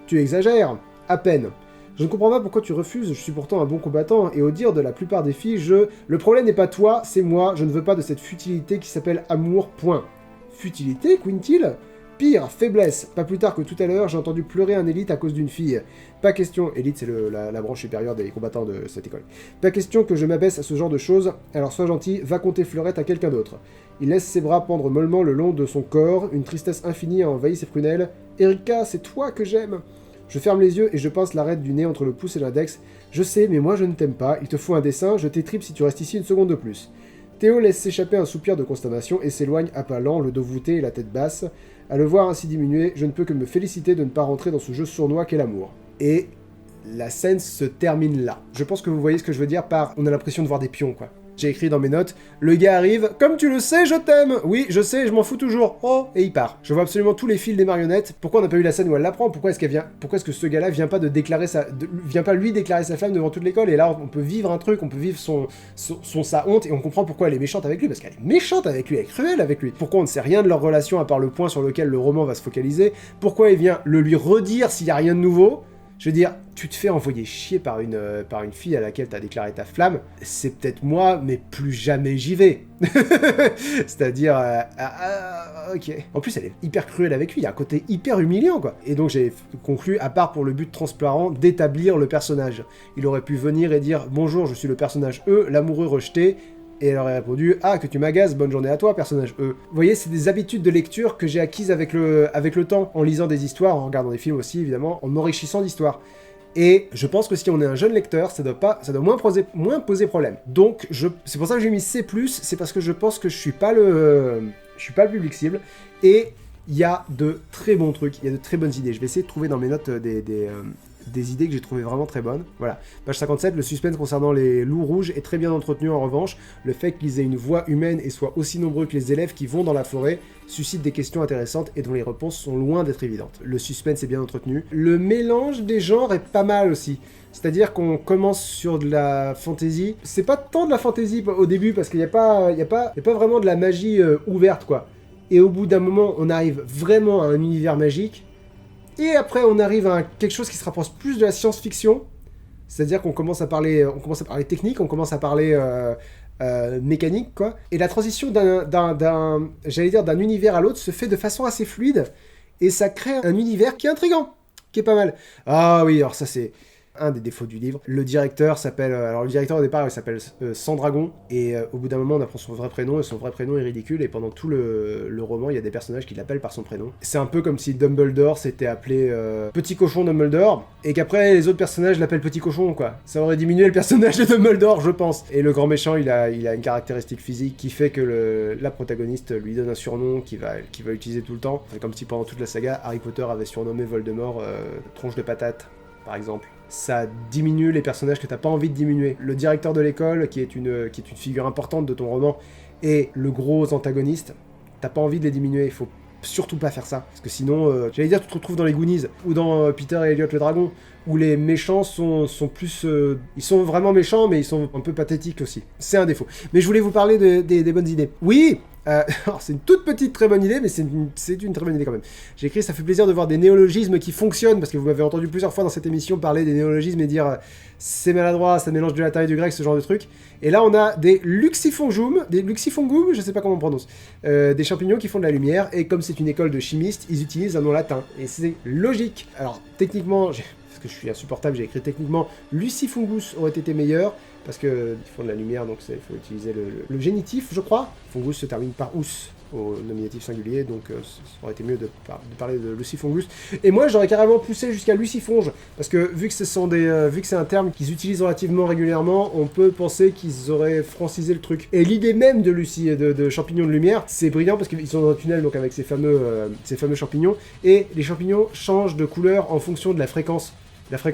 Tu exagères. À peine. Je ne comprends pas pourquoi tu refuses, je suis pourtant un bon combattant, et au dire de la plupart des filles, Le problème n'est pas toi, c'est moi, je ne veux pas de cette futilité qui s'appelle amour, point. Futilité, Quintil ? Pire, faiblesse. Pas plus tard que tout à l'heure, j'ai entendu pleurer un élite à cause d'une fille. Pas question, élite c'est la branche supérieure des combattants de cette école. Pas question que je m'abaisse à ce genre de choses, alors sois gentil, va compter fleurette à quelqu'un d'autre. Il laisse ses bras pendre mollement le long de son corps, une tristesse infinie a envahi ses prunelles. Erika, c'est toi que j'aime. Je ferme les yeux et je pince l'arête du nez entre le pouce et l'index. Je sais, mais moi je ne t'aime pas, il te faut un dessin, je t'étripe si tu restes ici une seconde de plus. Théo laisse s'échapper un soupir de consternation et s'éloigne à pas lents, le dos voûté et la tête basse. À le voir ainsi diminuer, je ne peux que me féliciter de ne pas rentrer dans ce jeu sournois qu'est l'amour. Et la scène se termine là. Je pense que vous voyez ce que je veux dire par « on a l'impression de voir des pions », quoi. J'ai écrit dans mes notes, le gars arrive, comme tu le sais, je t'aime. Oui, je sais, je m'en fous toujours. Oh, et il part. Je vois absolument tous les fils des marionnettes. Pourquoi on n'a pas eu la scène où elle l'apprend? Pourquoi est-ce que ce gars-là vient pas lui déclarer sa flamme devant toute l'école? Et là, on peut vivre un truc, on peut vivre sa honte, et on comprend pourquoi elle est méchante avec lui, parce qu'elle est méchante avec lui, elle est cruelle avec lui. Pourquoi on ne sait rien de leur relation à part le point sur lequel le roman va se focaliser? Pourquoi il vient le lui redire s'il y a rien de nouveau? Je veux dire, tu te fais envoyer chier par une fille à laquelle t'as déclaré ta flamme, c'est peut-être moi, mais plus jamais j'y vais. C'est-à-dire, ok. En plus, elle est hyper cruelle avec lui, il y a un côté hyper humiliant, quoi. Et donc j'ai conclu, à part pour le but transparent, d'établir le personnage. Il aurait pu venir et dire « Bonjour, je suis le personnage E, l'amoureux rejeté », et elle aurait répondu « Ah, que tu m'agaces, bonne journée à toi, personnage E ». Vous voyez, c'est des habitudes de lecture que j'ai acquises avec le temps, en lisant des histoires, en regardant des films aussi, évidemment, en m'enrichissant d'histoires. Et je pense que si on est un jeune lecteur, ça doit moins poser problème. Donc, c'est pour ça que j'ai mis C+, c'est parce que je pense que je suis pas le public cible, et il y a de très bons trucs, il y a de très bonnes idées. Je vais essayer de trouver dans mes notes des idées que j'ai trouvées vraiment très bonnes. Voilà. Page 57, le suspense concernant les loups rouges est très bien entretenu en revanche. Le fait qu'ils aient une voix humaine et soient aussi nombreux que les élèves qui vont dans la forêt suscite des questions intéressantes et dont les réponses sont loin d'être évidentes. Le suspense est bien entretenu. Le mélange des genres est pas mal aussi. C'est-à-dire qu'on commence sur de la fantasy. C'est pas tant de la fantasy au début parce qu'il n'y a pas vraiment de la magie ouverte, quoi. Et au bout d'un moment, on arrive vraiment à un univers magique. Et après, on arrive à quelque chose qui se rapproche plus de la science-fiction. C'est-à-dire qu'on commence à parler technique, on commence à parler mécanique, quoi. Et la transition d'un univers à l'autre se fait de façon assez fluide. Et ça crée un univers qui est intriguant, qui est pas mal. Ah oui, alors ça c'est un des défauts du livre. Le directeur s'appelle... alors le directeur au départ, il s'appelle Sandragon, et au bout d'un moment, on apprend son vrai prénom, et son vrai prénom est ridicule, et pendant tout le roman, il y a des personnages qui l'appellent par son prénom. C'est un peu comme si Dumbledore s'était appelé Petit Cochon Dumbledore, et qu'après, les autres personnages l'appellent Petit Cochon, quoi. Ça aurait diminué le personnage de Dumbledore, je pense. Et le grand méchant, il a une caractéristique physique qui fait que la protagoniste lui donne un surnom qu'il va utiliser tout le temps. C'est comme si pendant toute la saga, Harry Potter avait surnommé Voldemort Tronche de patate, par exemple. Ça diminue les personnages que t'as pas envie de diminuer. Le directeur de l'école, qui est une figure importante de ton roman, et le gros antagoniste, t'as pas envie de les diminuer, il faut surtout pas faire ça. Parce que sinon, j'allais dire, tu te retrouves dans les Goonies, ou dans Peter et Elliot le Dragon, où les méchants sont plus... ils sont vraiment méchants, mais ils sont un peu pathétiques aussi. C'est un défaut. Mais je voulais vous parler des bonnes idées. Oui, alors c'est une toute petite très bonne idée, mais c'est une très bonne idée quand même. J'ai écrit, ça fait plaisir de voir des néologismes qui fonctionnent, parce que vous m'avez entendu plusieurs fois dans cette émission parler des néologismes et dire c'est maladroit, ça mélange du latin et du grec, ce genre de truc. Et là on a des luxifongum, je sais pas comment on prononce, des champignons qui font de la lumière, et comme c'est une école de chimistes, ils utilisent un nom latin, et c'est logique. Alors techniquement, parce que je suis insupportable, j'ai écrit techniquement, Lucifungus aurait été meilleur, parce qu'ils font de la lumière, donc il faut utiliser le génitif, je crois. Fungus se termine par ous au nominatif singulier, donc ça aurait été mieux de parler de Lucifungus. Et moi, j'aurais carrément poussé jusqu'à Lucifonge, parce que vu que c'est un terme qu'ils utilisent relativement régulièrement, on peut penser qu'ils auraient francisé le truc. Et l'idée même de champignons de lumière, c'est brillant, parce qu'ils sont dans un tunnel, donc avec ces fameux champignons, et les champignons changent de couleur en fonction de la fréquence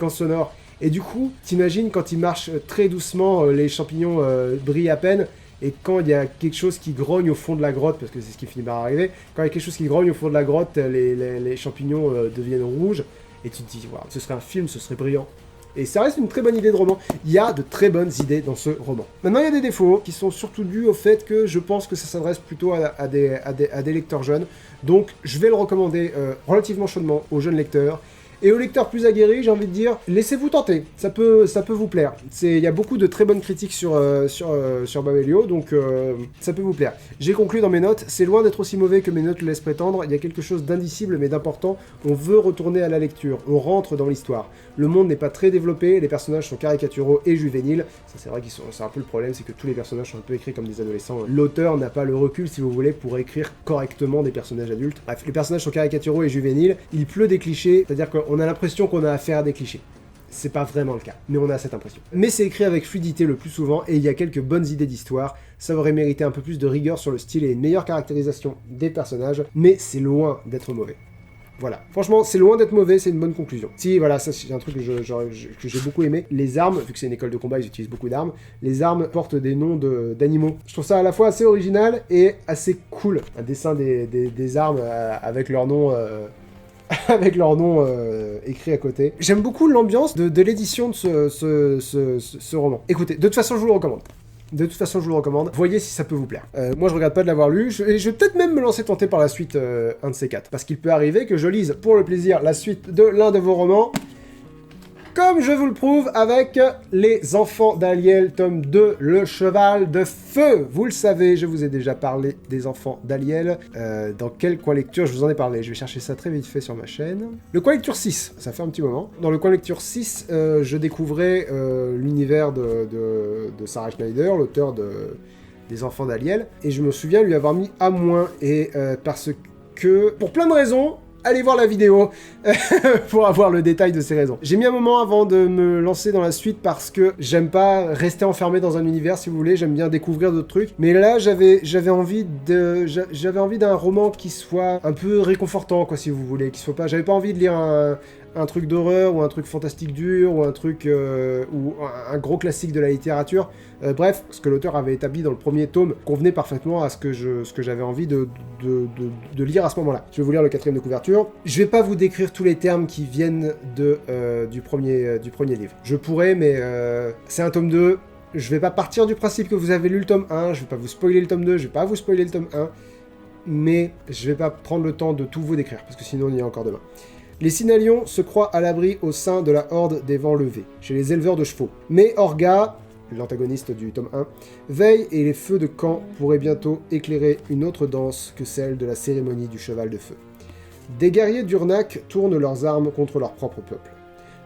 sonore. Et du coup, t'imagines quand ils marchent très doucement, les champignons brillent à peine, et quand il y a quelque chose qui grogne au fond de la grotte, parce que c'est ce qui finit par arriver, quand il y a quelque chose qui grogne au fond de la grotte, les champignons deviennent rouges, et tu te dis, wow, ce serait un film, ce serait brillant. Et ça reste une très bonne idée de roman. Il y a de très bonnes idées dans ce roman. Maintenant, il y a des défauts qui sont surtout dus au fait que je pense que ça s'adresse plutôt à des lecteurs jeunes. Donc, je vais le recommander relativement chaudement aux jeunes lecteurs. Et aux lecteurs plus aguerris, j'ai envie de dire, laissez-vous tenter, ça peut vous plaire. Il y a beaucoup de très bonnes critiques sur Babelio, donc ça peut vous plaire. J'ai conclu dans mes notes, c'est loin d'être aussi mauvais que mes notes le laissent prétendre, il y a quelque chose d'indicible mais d'important, on veut retourner à la lecture, on rentre dans l'histoire. Le monde n'est pas très développé, les personnages sont caricaturaux et juvéniles, ça c'est vrai c'est un peu le problème, c'est que tous les personnages sont un peu écrits comme des adolescents. L'auteur n'a pas le recul, si vous voulez, pour écrire correctement des personnages adultes. Bref, les personnages sont caricaturaux et juvéniles, il pleut des clichés, c'est-à-dire qu'on a l'impression qu'on a affaire à des clichés. C'est pas vraiment le cas, mais on a cette impression. Mais c'est écrit avec fluidité le plus souvent, et il y a quelques bonnes idées d'histoire. Ça aurait mérité un peu plus de rigueur sur le style et une meilleure caractérisation des personnages, mais c'est loin d'être mauvais. Voilà. Franchement, c'est loin d'être mauvais, c'est une bonne conclusion. Si, voilà, ça c'est un truc que j'ai beaucoup aimé. Les armes, vu que c'est une école de combat, ils utilisent beaucoup d'armes. Les armes portent des noms d'animaux. Je trouve ça à la fois assez original et assez cool. Un dessin des armes avec leur nom... avec leur nom écrit à côté. J'aime beaucoup l'ambiance de l'édition de ce roman. Écoutez, de toute façon, je vous le recommande. Voyez si ça peut vous plaire. Moi, je regrette pas de l'avoir lu. Je vais peut-être même me lancer tenter par la suite un de ces quatre. Parce qu'il peut arriver que je lise pour le plaisir la suite de l'un de vos romans. Comme je vous le prouve avec Les Enfants d'Aliel, tome 2, Le Cheval de Feu. Vous le savez, je vous ai déjà parlé des Enfants d'Aliel. Dans quel coin lecture je vous en ai parlé? Je vais chercher ça très vite fait sur ma chaîne. Le coin lecture 6, ça fait un petit moment. Dans le coin lecture 6, je découvrais l'univers de Sarah Schneider, l'auteur des Enfants d'Aliel. Et je me souviens lui avoir mis A-, et parce que, pour plein de raisons, allez voir la vidéo pour avoir le détail de ces raisons. J'ai mis un moment avant de me lancer dans la suite parce que j'aime pas rester enfermé dans un univers, si vous voulez, j'aime bien découvrir d'autres trucs. Mais là, j'avais envie d'un roman qui soit un peu réconfortant, quoi, si vous voulez, qui soit pas... J'avais pas envie de lire un truc d'horreur ou un truc fantastique dur ou un truc ou un gros classique de la littérature. Bref, ce que l'auteur avait établi dans le premier tome convenait parfaitement à ce que j'avais envie de lire à ce moment-là. Je vais vous lire le 4e de couverture. Je vais pas vous décrire tous les termes qui viennent du premier livre. Je pourrais, mais c'est un tome 2. Je vais pas partir du principe que vous avez lu le tome 1, je vais pas vous spoiler le tome 2, je vais pas vous spoiler le tome 1, mais je vais pas prendre le temps de tout vous décrire, parce que sinon on y est encore demain. Les Synalions se croient à l'abri au sein de la horde des vents levés, chez les éleveurs de chevaux. Mais Orga, l'antagoniste du tome 1, veille et les feux de camp pourraient bientôt éclairer une autre danse que celle de la cérémonie du cheval de feu. Des guerriers d'Urnak tournent leurs armes contre leur propre peuple.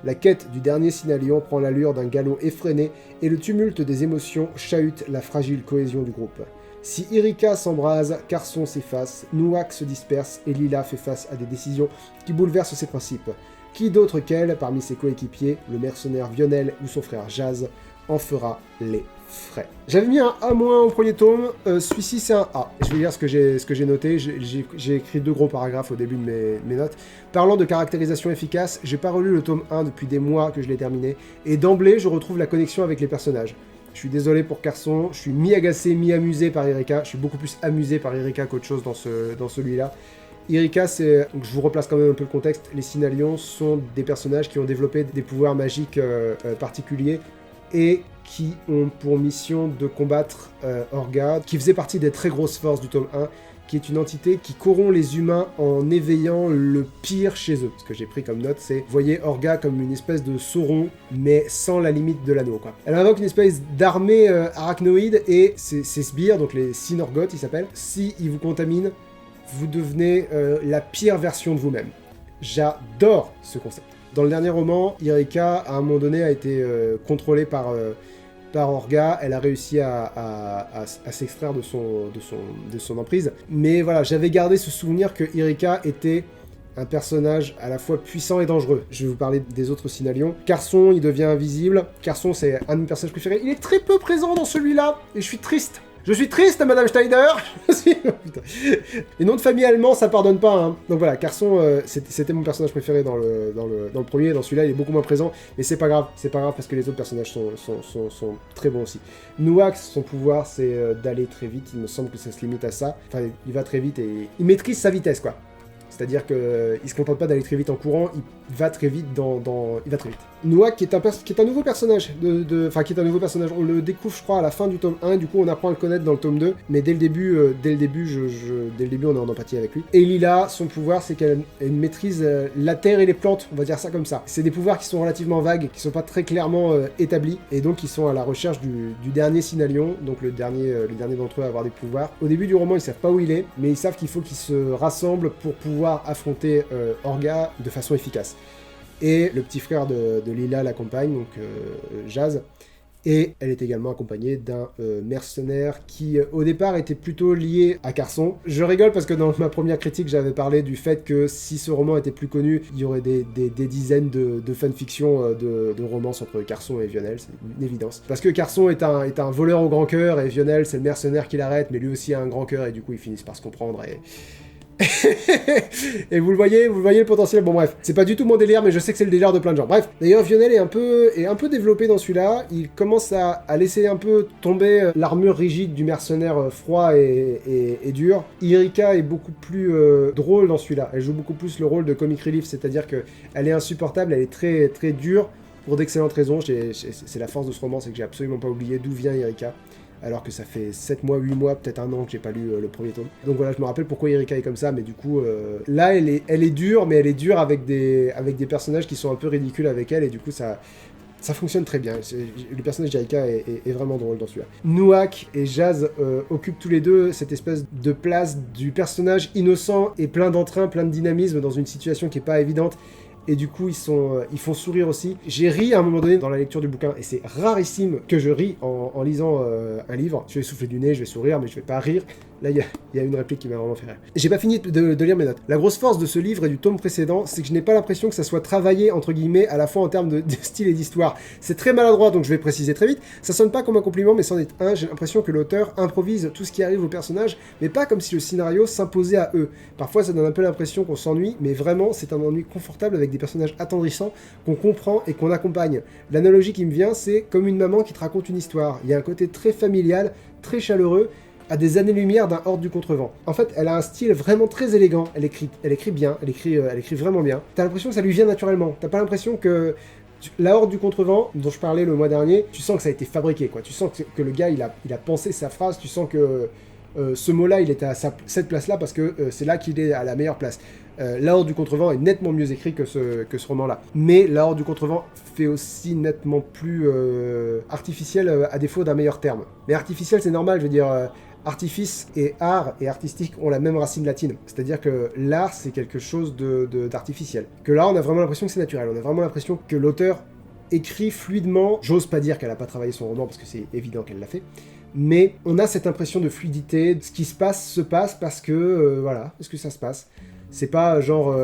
La quête du dernier Synalion prend l'allure d'un galop effréné et le tumulte des émotions chahute la fragile cohésion du groupe. Si Irika s'embrase, Carson s'efface, Nouak se disperse et Lila fait face à des décisions qui bouleversent ses principes. Qui d'autre qu'elle, parmi ses coéquipiers, le mercenaire Vionel ou son frère Jazz, en fera les frais. J'avais mis un A- au premier tome, celui-ci c'est un A. Je vais lire ce que j'ai noté, j'ai écrit 2 gros paragraphes au début de mes notes. Parlant de caractérisation efficace, j'ai pas relu le tome 1 depuis des mois que je l'ai terminé, et d'emblée je retrouve la connexion avec les personnages. Je suis désolé pour Carson, je suis mi-agacé, mi-amusé par Irika, je suis beaucoup plus amusé par Irika qu'autre chose dans celui-là. Irika, c'est... Je vous replace quand même un peu le contexte, les Synalions sont des personnages qui ont développé des pouvoirs magiques particuliers, et qui ont pour mission de combattre Orga, qui faisait partie des très grosses forces du tome 1, qui est une entité qui corrompt les humains en éveillant le pire chez eux. Ce que j'ai pris comme note, c'est, voyez Orga comme une espèce de Sauron, mais sans la limite de l'anneau, quoi. Elle invoque une espèce d'armée arachnoïde, et ces sbires, donc les Synorgoth, ils s'appellent, si ils vous contaminent, vous devenez la pire version de vous-même. J'adore ce concept. Dans le dernier roman, Irika, à un moment donné, a été contrôlée par Orga. Elle a réussi à s'extraire de son emprise. Mais voilà, j'avais gardé ce souvenir que Irika était un personnage à la fois puissant et dangereux. Je vais vous parler des autres Synalions. Carson, il devient invisible. Carson, c'est un de mes personnages préférés. Il est très peu présent dans celui-là, et je suis triste. Je suis triste, Madame Steiner. Les noms de famille allemands, ça pardonne pas. Hein. Donc voilà, Carson, c'était mon personnage préféré dans le premier. Dans celui-là, il est beaucoup moins présent. Mais c'est pas grave. C'est pas grave parce que les autres personnages sont très bons aussi. Nouak, son pouvoir, c'est d'aller très vite. Il me semble que ça se limite à ça. Enfin, il va très vite et il maîtrise sa vitesse, quoi. C'est-à-dire qu'il se contente pas d'aller très vite en courant, il va très vite il va très vite. Nouak, qui est un nouveau personnage, qui est un nouveau personnage, on le découvre je crois à la fin du tome 1, et du coup on apprend à le connaître dans le tome 2, mais dès le début on est en empathie avec lui. Et Lila, son pouvoir c'est qu'elle maîtrise la terre et les plantes, on va dire ça comme ça. C'est des pouvoirs qui sont relativement vagues, qui sont pas très clairement établis, et donc ils sont à la recherche du dernier Synalion, donc le dernier d'entre eux à avoir des pouvoirs. Au début du roman ils savent pas où il est, mais ils savent qu'il faut qu'ils se rassemblent pour pouvoir affronter Orga de façon efficace. Et le petit frère de Lila l'accompagne, donc Jazz, et elle est également accompagnée d'un mercenaire qui au départ était plutôt lié à Carson. Je rigole parce que dans ma première critique j'avais parlé du fait que si ce roman était plus connu, il y aurait des dizaines de fanfictions de romances entre Carson et Vionel, c'est une évidence. Parce que Carson est un voleur au grand cœur et Vionel c'est le mercenaire qui l'arrête, mais lui aussi a un grand cœur et du coup ils finissent par se comprendre et vous le voyez le potentiel. Bon bref, c'est pas du tout mon délire, mais je sais que c'est le délire de plein de gens. Bref, d'ailleurs Vionel est un peu développé dans celui-là. Il commence à laisser un peu tomber l'armure rigide du mercenaire froid et dur. Irika est beaucoup plus drôle dans celui-là. Elle joue beaucoup plus le rôle de comic relief, c'est-à-dire que elle est insupportable, elle est très très dure pour d'excellentes raisons. C'est la force de ce roman, c'est que j'ai absolument pas oublié d'où vient Irika. Alors que ça fait 7 mois, 8 mois, peut-être un an que j'ai pas lu le premier tome. Donc voilà, je me rappelle pourquoi Irika est comme ça, mais du coup, là, elle est dure, mais elle est dure avec des personnages qui sont un peu ridicules avec elle, et du coup, ça fonctionne très bien. Le personnage d'Irika est vraiment drôle dans celui-là. Nouak et Jazz occupent tous les deux cette espèce de place du personnage innocent et plein d'entrain, plein de dynamisme dans une situation qui est pas évidente. et du coup ils font sourire aussi. J'ai ri à un moment donné dans la lecture du bouquin, et c'est rarissime que je ris en lisant un livre. Je vais souffler du nez, je vais sourire, mais je vais pas rire. Là, il y a une réplique qui m'a vraiment fait rire. J'ai pas fini de lire mes notes. La grosse force de ce livre et du tome précédent, c'est que je n'ai pas l'impression que ça soit travaillé, entre guillemets, à la fois en termes de style et d'histoire. C'est très maladroit, donc je vais préciser très vite. Ça sonne pas comme un compliment, mais c'en est un. J'ai l'impression que l'auteur improvise tout ce qui arrive aux personnages, mais pas comme si le scénario s'imposait à eux. Parfois, ça donne un peu l'impression qu'on s'ennuie, mais vraiment, c'est un ennui confortable avec des personnages attendrissants qu'on comprend et qu'on accompagne. L'analogie qui me vient, c'est comme une maman qui te raconte une histoire. Il y a un côté très familial, très chaleureux, à des années-lumière d'un Horde du Contrevent. En fait, elle a un style vraiment très élégant, elle écrit bien, elle écrit vraiment bien. T'as l'impression que ça lui vient naturellement, t'as pas l'impression que la Horde du Contrevent, dont je parlais le mois dernier, tu sens que ça a été fabriqué, quoi. Tu sens que le gars, il a pensé sa phrase, tu sens que ce mot-là, il était à cette place-là parce que c'est là qu'il est à la meilleure place. La Horde du Contrevent est nettement mieux écrit que ce roman-là. Mais La Horde du Contrevent fait aussi nettement plus artificiel à défaut d'un meilleur terme. Mais artificiel, c'est normal, je veux dire... artifice et art et artistique ont la même racine latine. C'est-à-dire que l'art, c'est quelque chose d'artificiel. Que là, on a vraiment l'impression que c'est naturel. On a vraiment l'impression que l'auteur écrit fluidement. J'ose pas dire qu'elle a pas travaillé son roman, parce que c'est évident qu'elle l'a fait. Mais on a cette impression de fluidité. Ce qui se passe parce que, voilà, parce que ça se passe. C'est pas genre,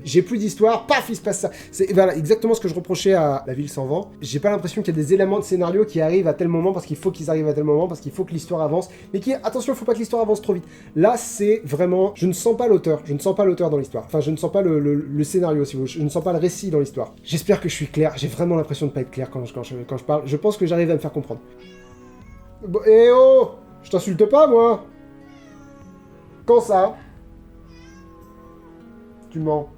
j'ai plus d'histoire, paf, il se passe ça. C'est voilà, exactement ce que je reprochais à La Ville sans vent. J'ai pas l'impression qu'il y a des éléments de scénario qui arrivent à tel moment parce qu'il faut qu'ils arrivent à tel moment, parce qu'il faut que l'histoire avance. Mais attention, il faut pas que l'histoire avance trop vite. Là, c'est vraiment, je ne sens pas l'auteur. Je ne sens pas l'auteur dans l'histoire. Enfin, je ne sens pas le scénario, si vous voulez. Je ne sens pas le récit dans l'histoire. J'espère que je suis clair. J'ai vraiment l'impression de pas être clair quand je parle. Je pense que j'arrive à me faire comprendre. Bon, eh oh, je t'insulte pas, moi. Quand ça? Tu mens.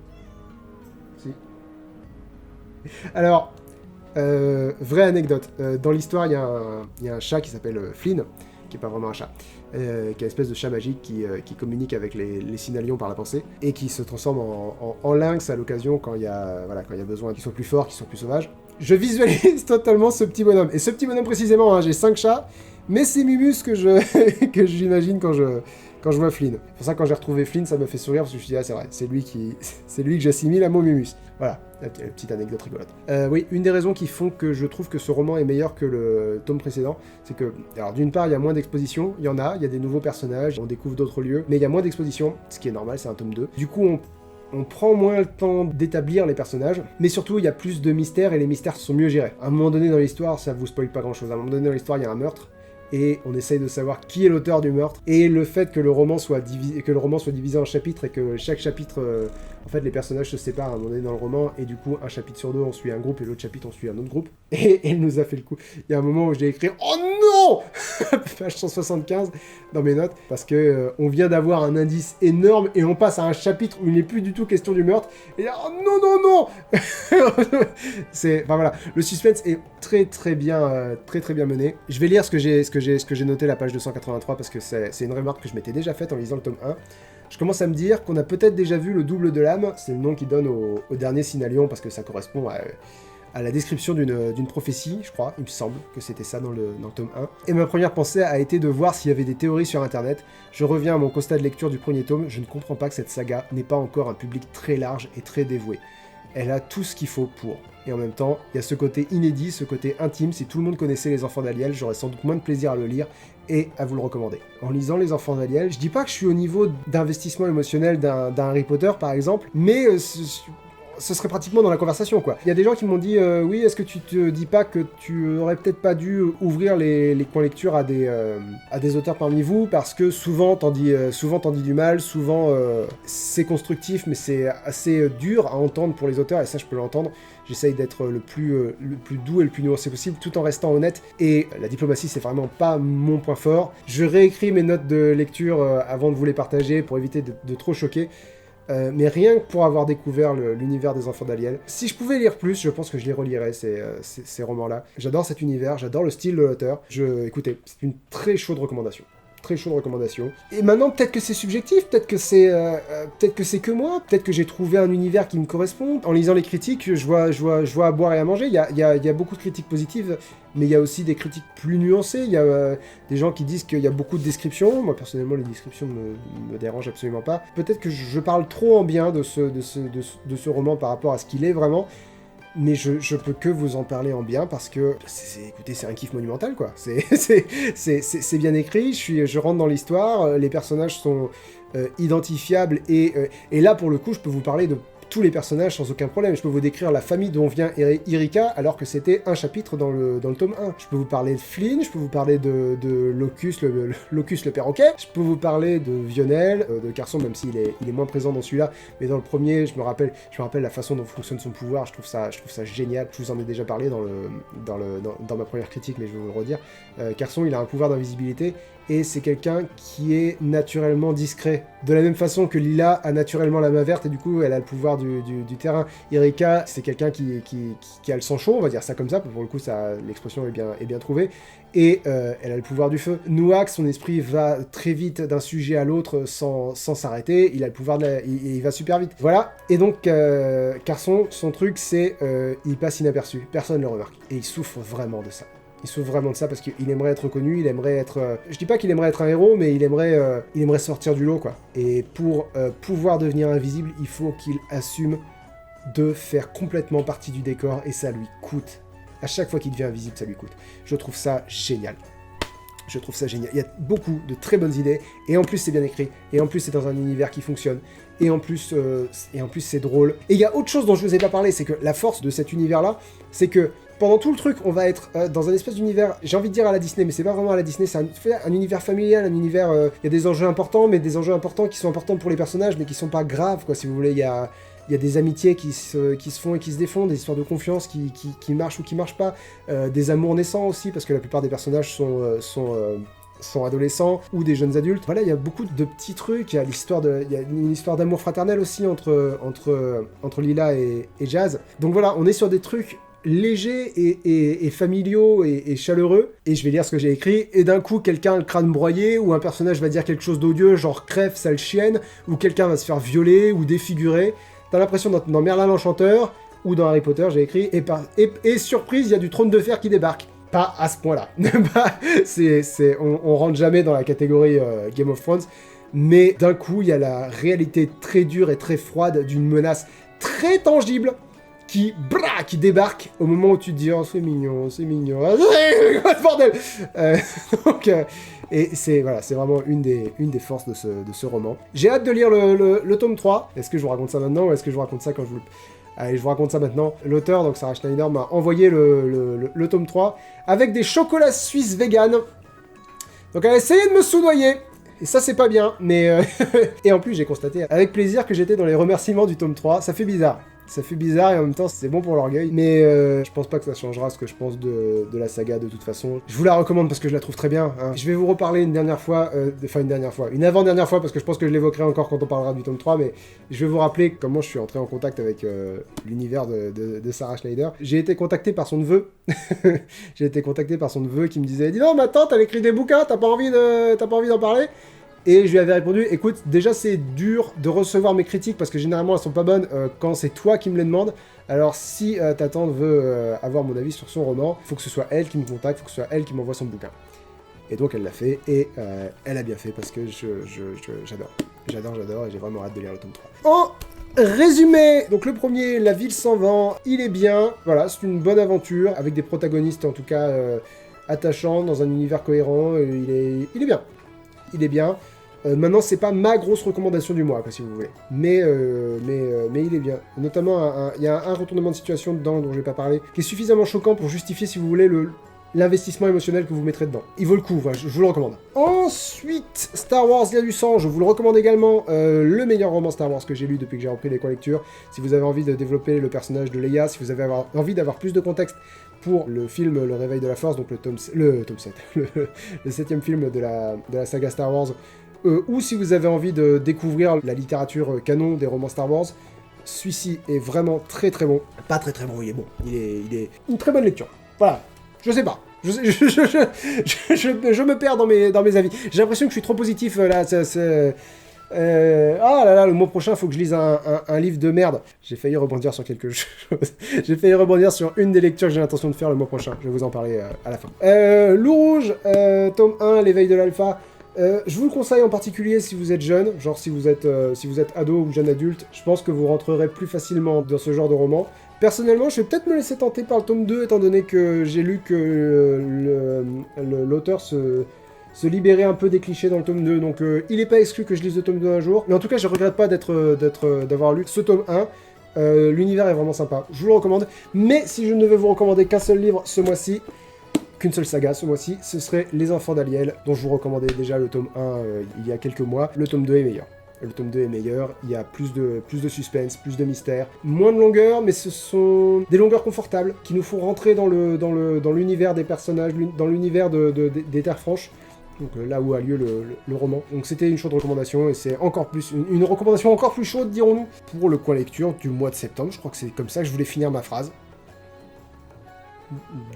Si. Alors, vraie anecdote. Dans l'histoire, il y a un chat qui s'appelle Flynn, qui est pas vraiment un chat, qui est une espèce de chat magique qui communique avec les Signalions par la pensée, et qui se transforme en lynx à l'occasion quand il y a besoin qu'ils soient plus forts, qu'ils soient plus sauvages. Je visualise totalement ce petit bonhomme. Et ce petit bonhomme précisément, hein, j'ai 5 chats, mais c'est Mimus que j'imagine quand je vois Flynn. C'est pour ça que quand j'ai retrouvé Flynn, ça me fait sourire, parce que je me suis dit, ah c'est vrai, c'est lui que j'assimile à mon Mimus. Voilà, la petite anecdote rigolote. Oui, une des raisons qui font que je trouve que ce roman est meilleur que le tome précédent, c'est que, alors d'une part, il y a moins d'exposition, il y a des nouveaux personnages, on découvre d'autres lieux, mais il y a moins d'exposition, ce qui est normal, c'est un tome 2. Du coup, on prend moins le temps d'établir les personnages, mais surtout il y a plus de mystères et les mystères sont mieux gérés. À un moment donné dans l'histoire, ça vous spoil pas grand chose, à un moment donné dans l'histoire il y a un meurtre, et on essaye de savoir qui est l'auteur du meurtre, et le fait que le roman soit divisé en chapitres, et que chaque chapitre, en fait les personnages se séparent à un moment donné dans le roman, et du coup un chapitre sur deux on suit un groupe, et l'autre chapitre on suit un autre groupe, et elle nous a fait le coup. Il y a un moment où j'ai écrit « Oh non !» page 175 dans mes notes, parce que on vient d'avoir un indice énorme, et on passe à un chapitre où il n'est plus du tout question du meurtre, et là, oh non, non, non Enfin voilà, le suspense est très bien mené. Je vais lire ce que j'ai noté à la page 283 parce que c'est une remarque que je m'étais déjà faite en lisant le tome 1. Je commence à me dire qu'on a peut-être déjà vu le double de l'âme, c'est le nom qu'il donne au dernier Signalion parce que ça correspond à la description d'une prophétie, je crois, il me semble que c'était ça dans le tome 1. Et ma première pensée a été de voir s'il y avait des théories sur internet. Je reviens à mon constat de lecture du premier tome, je ne comprends pas que cette saga n'ait pas encore un public très large et très dévoué. Elle a tout ce qu'il faut pour. Et en même temps, il y a ce côté inédit, ce côté intime. Si tout le monde connaissait Les Enfants d'Aliel, j'aurais sans doute moins de plaisir à le lire et à vous le recommander. En lisant Les Enfants d'Aliel, je dis pas que je suis au niveau d'investissement émotionnel d'un Harry Potter, par exemple, mais ce serait pratiquement dans la conversation, quoi. Il y a des gens qui m'ont dit oui, est-ce que tu te dis pas que tu aurais peut-être pas dû ouvrir les coins lecture à des auteurs parmi vous, parce que souvent t'en dis du mal, souvent c'est constructif, mais c'est assez dur à entendre pour les auteurs, et ça je peux l'entendre. J'essaye d'être le plus doux et le plus nuancé possible, tout en restant honnête, et la diplomatie c'est vraiment pas mon point fort. Je réécris mes notes de lecture avant de vous les partager, pour éviter de trop choquer. Mais rien que pour avoir découvert l'univers des Enfants d'Aliel. Si je pouvais lire plus, je pense que je les relirais, ces romans-là. J'adore cet univers, j'adore le style de l'auteur. Écoutez, c'est une très chaude recommandation. très chaude recommandation. Et maintenant, peut-être que c'est subjectif, peut-être que c'est que moi, peut-être que j'ai trouvé un univers qui me correspond. En lisant les critiques, je vois à boire et à manger. Il y a beaucoup de critiques positives, mais il y a aussi des critiques plus nuancées. Il y a des gens qui disent qu'il y a beaucoup de descriptions. Moi, personnellement, les descriptions me dérangent absolument pas. Peut-être que je parle trop en bien de ce roman par rapport à ce qu'il est vraiment. Mais je peux que vous en parler en bien parce que, écoutez, c'est un kiff monumental, quoi. C'est bien écrit, je rentre dans l'histoire, les personnages sont identifiables, et là, pour le coup, je peux vous parler de tous les personnages sans aucun problème. Je peux vous décrire la famille dont vient Erika, alors que c'était un chapitre dans le tome 1. Je peux vous parler de Flynn, je peux vous parler de Locus, Locus le perroquet, je peux vous parler de Vionel, de Carson, même s'il est moins présent dans celui-là, mais dans le premier, je me rappelle la façon dont fonctionne son pouvoir, je trouve ça génial. Je vous en ai déjà parlé dans ma première critique, mais je vais vous le redire. Carson, il a un pouvoir d'invisibilité, et c'est quelqu'un qui est naturellement discret. De la même façon que Lila a naturellement la main verte, et du coup, elle a le pouvoir du terrain. Erika, c'est quelqu'un qui a le sang chaud, on va dire ça comme ça, pour le coup, l'expression est bien trouvée, et elle a le pouvoir du feu. Nouak, son esprit va très vite d'un sujet à l'autre sans s'arrêter, il a le pouvoir il va super vite. Voilà, et donc, Carson, son truc, c'est il passe inaperçu, personne ne le remarque, et il souffre vraiment de ça. Il souffre vraiment de ça parce qu'il aimerait être reconnu, il aimerait être... je dis pas qu'il aimerait être un héros, mais il aimerait sortir du lot, quoi. Et pour pouvoir devenir invisible, il faut qu'il assume de faire complètement partie du décor, et ça lui coûte. À chaque fois qu'il devient invisible, ça lui coûte. Je trouve ça génial. Je trouve ça génial. Il y a beaucoup de très bonnes idées, et en plus c'est bien écrit, et en plus c'est dans un univers qui fonctionne, et en plus c'est drôle. Et il y a autre chose dont je vous ai pas parlé, c'est que la force de cet univers-là, c'est que pendant tout le truc, on va être dans un espèce d'univers, j'ai envie de dire à la Disney, mais c'est pas vraiment à la Disney, c'est un univers familial, un univers... Il y a des enjeux importants, mais des enjeux importants qui sont importants pour les personnages, mais qui sont pas graves, quoi, si vous voulez. Il y a des amitiés qui se font et qui se défont, des histoires de confiance qui marchent ou qui marchent pas, des amours naissants aussi, parce que la plupart des personnages sont adolescents ou des jeunes adultes. Voilà, il y a beaucoup de petits trucs, il y a une histoire d'amour fraternel aussi entre Lila et Jazz. Donc voilà, on est sur des trucs légers et familiaux et chaleureux, et je vais lire ce que j'ai écrit, et d'un coup quelqu'un a le crâne broyé, ou un personnage va dire quelque chose d'odieux, genre crève, sale chienne, ou quelqu'un va se faire violer ou défigurer. T'as l'impression d'être dans Merlin l'Enchanteur, ou dans Harry Potter, j'ai écrit, et surprise, il y a du trône de fer qui débarque. Pas à ce point-là. On rentre jamais dans la catégorie Game of Thrones, mais d'un coup, il y a la réalité très dure et très froide d'une menace très tangible, qui débarque au moment où tu te dis « Oh, c'est mignon, bordel !» Et c'est vraiment une des forces de ce roman. J'ai hâte de lire le tome 3. Est-ce que je vous raconte ça maintenant, ou est-ce que je vous raconte ça quand je vous... Allez, je vous raconte ça maintenant. L'auteur, donc Sarah Schneider, m'a envoyé le tome 3 avec des chocolats suisses vegan. Donc elle a essayé de me soudoyer. Et ça, c'est pas bien, mais... Et en plus, j'ai constaté avec plaisir que j'étais dans les remerciements du tome 3. Ça fait bizarre. Ça fait bizarre, et en même temps c'est bon pour l'orgueil, mais je pense pas que ça changera ce que je pense de la saga de toute façon. Je vous la recommande parce que je la trouve très bien, hein. Je vais vous reparler une avant-dernière fois, parce que je pense que je l'évoquerai encore quand on parlera du tome 3, mais je vais vous rappeler comment je suis entré en contact avec l'univers de Sarah Schneider. J'ai été contacté par son neveu, qui me disait « Dis non, ma tante, elle écrit des bouquins, t'as pas envie d'en parler ?» Et je lui avais répondu, écoute, déjà c'est dur de recevoir mes critiques parce que généralement elles sont pas bonnes quand c'est toi qui me les demandes. Alors si ta tante veut avoir mon avis sur son roman, il faut que ce soit elle qui me contacte, il faut que ce soit elle qui m'envoie son bouquin. Et donc elle l'a fait, et elle a bien fait parce que j'adore, et j'ai vraiment hâte de lire le tome 3. En résumé, donc le premier, La Ville sans vent, il est bien, voilà, c'est une bonne aventure, avec des protagonistes en tout cas attachants, dans un univers cohérent, il est bien. Maintenant, c'est pas ma grosse recommandation du mois, quoi, si vous voulez. Mais il est bien. Notamment, il y a un retournement de situation dedans dont je vais pas parler, qui est suffisamment choquant pour justifier, si vous voulez, l'investissement émotionnel que vous mettrez dedans. Il vaut le coup, voilà, je vous le recommande. Ensuite, Star Wars, il y a du sang, je vous le recommande également. Le meilleur roman Star Wars que j'ai lu depuis que j'ai repris les colectures. Si vous avez envie de développer le personnage de Leia, si vous avez envie d'avoir plus de contexte pour le film Le Réveil de la Force, donc le 7, le 7e film de la saga Star Wars, ou si vous avez envie de découvrir la littérature canon des romans Star Wars, celui-ci est vraiment très très bon. Pas très très bon, il est bon. Il est une très bonne lecture. Voilà. Je sais pas. Je me perds dans mes avis. J'ai l'impression que je suis trop positif là. Ah là là, le mois prochain, faut que je lise un livre de merde. J'ai failli rebondir sur quelque chose. J'ai failli rebondir sur une des lectures que j'ai l'intention de faire le mois prochain. Je vais vous en parler à la fin. Loup Rouge, tome 1, l'éveil de l'alpha. Je vous le conseille en particulier si vous êtes jeune, genre si vous êtes ado ou jeune adulte, je pense que vous rentrerez plus facilement dans ce genre de roman. Personnellement, je vais peut-être me laisser tenter par le tome 2, étant donné que j'ai lu que l'auteur se libérait un peu des clichés dans le tome 2, donc il n'est pas exclu que je lise le tome 2 un jour. Mais en tout cas, je regrette pas d'avoir lu ce tome 1. L'univers est vraiment sympa, je vous le recommande. Mais si je ne devais vous recommander qu'un seul livre ce mois-ci, qu'une seule saga ce mois-ci, ce serait Les Enfants d'Aliel, dont je vous recommandais déjà le tome 1 il y a quelques mois. Le tome 2 est meilleur. Le tome 2 est meilleur, il y a plus de suspense, plus de mystère, moins de longueur, mais ce sont des longueurs confortables qui nous font rentrer dans l'univers des personnages, dans l'univers des Terres Franches. Donc là où a lieu le roman. Donc c'était une chaude recommandation, et c'est encore plus, une recommandation encore plus chaude, dirons-nous, pour le coin lecture du mois de septembre. Je crois que c'est comme ça que je voulais finir ma phrase.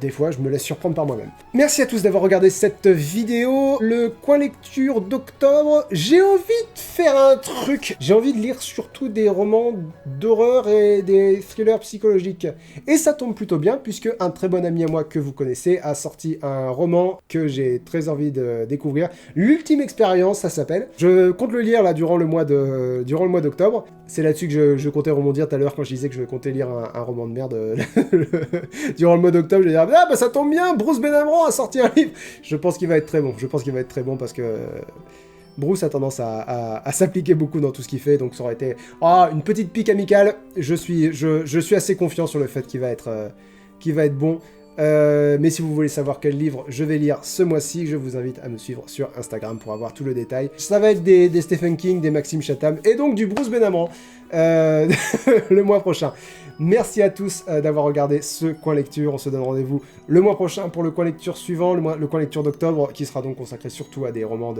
Des fois, je me laisse surprendre par moi-même. Merci à tous d'avoir regardé cette vidéo. Le coin lecture d'octobre, j'ai envie de faire un truc. J'ai envie de lire surtout des romans d'horreur et des thrillers psychologiques. Et ça tombe plutôt bien, puisque un très bon ami à moi que vous connaissez a sorti un roman que j'ai très envie de découvrir. L'ultime expérience, ça s'appelle. Je compte le lire là durant le mois d'octobre. C'est là-dessus que je comptais rebondir tout à l'heure quand je disais que je comptais lire un roman de merde durant le mois d'octobre. Je vais dire, ah bah ça tombe bien, Bruce Benamran a sorti un livre. Je pense qu'il va être très bon. Je pense qu'il va être très bon parce que Bruce a tendance à s'appliquer beaucoup dans tout ce qu'il fait, donc ça aurait été une petite pique amicale. Je suis assez confiant sur le fait qu'il va être bon. Mais si vous voulez savoir quel livre je vais lire ce mois-ci, je vous invite à me suivre sur Instagram pour avoir tout le détail. Ça va être des Stephen King, des Maxime Chatham et donc du Bruce Benamran le mois prochain. Merci à tous d'avoir regardé ce coin lecture. On se donne rendez-vous le mois prochain pour le coin lecture suivant, le coin lecture d'octobre, qui sera donc consacré surtout à des romans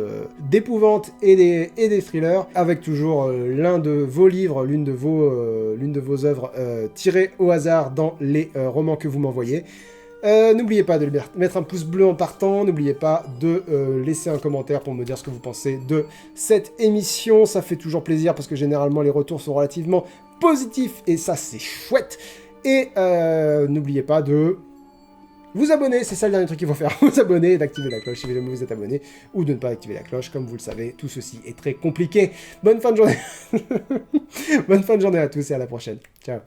d'épouvante et des thrillers, avec toujours l'un de vos livres, l'une de vos œuvres tirées au hasard dans les romans que vous m'envoyez. N'oubliez pas de mettre un pouce bleu en partant, n'oubliez pas de laisser un commentaire pour me dire ce que vous pensez de cette émission, ça fait toujours plaisir parce que généralement les retours sont relativement positifs et ça c'est chouette. Et n'oubliez pas de vous abonner, c'est ça le dernier truc qu'il faut faire, vous abonner et d'activer la cloche si jamais vous êtes abonné, ou de ne pas activer la cloche, comme vous le savez, tout ceci est très compliqué. Bonne fin de journée. Bonne fin de journée à tous et à la prochaine. Ciao.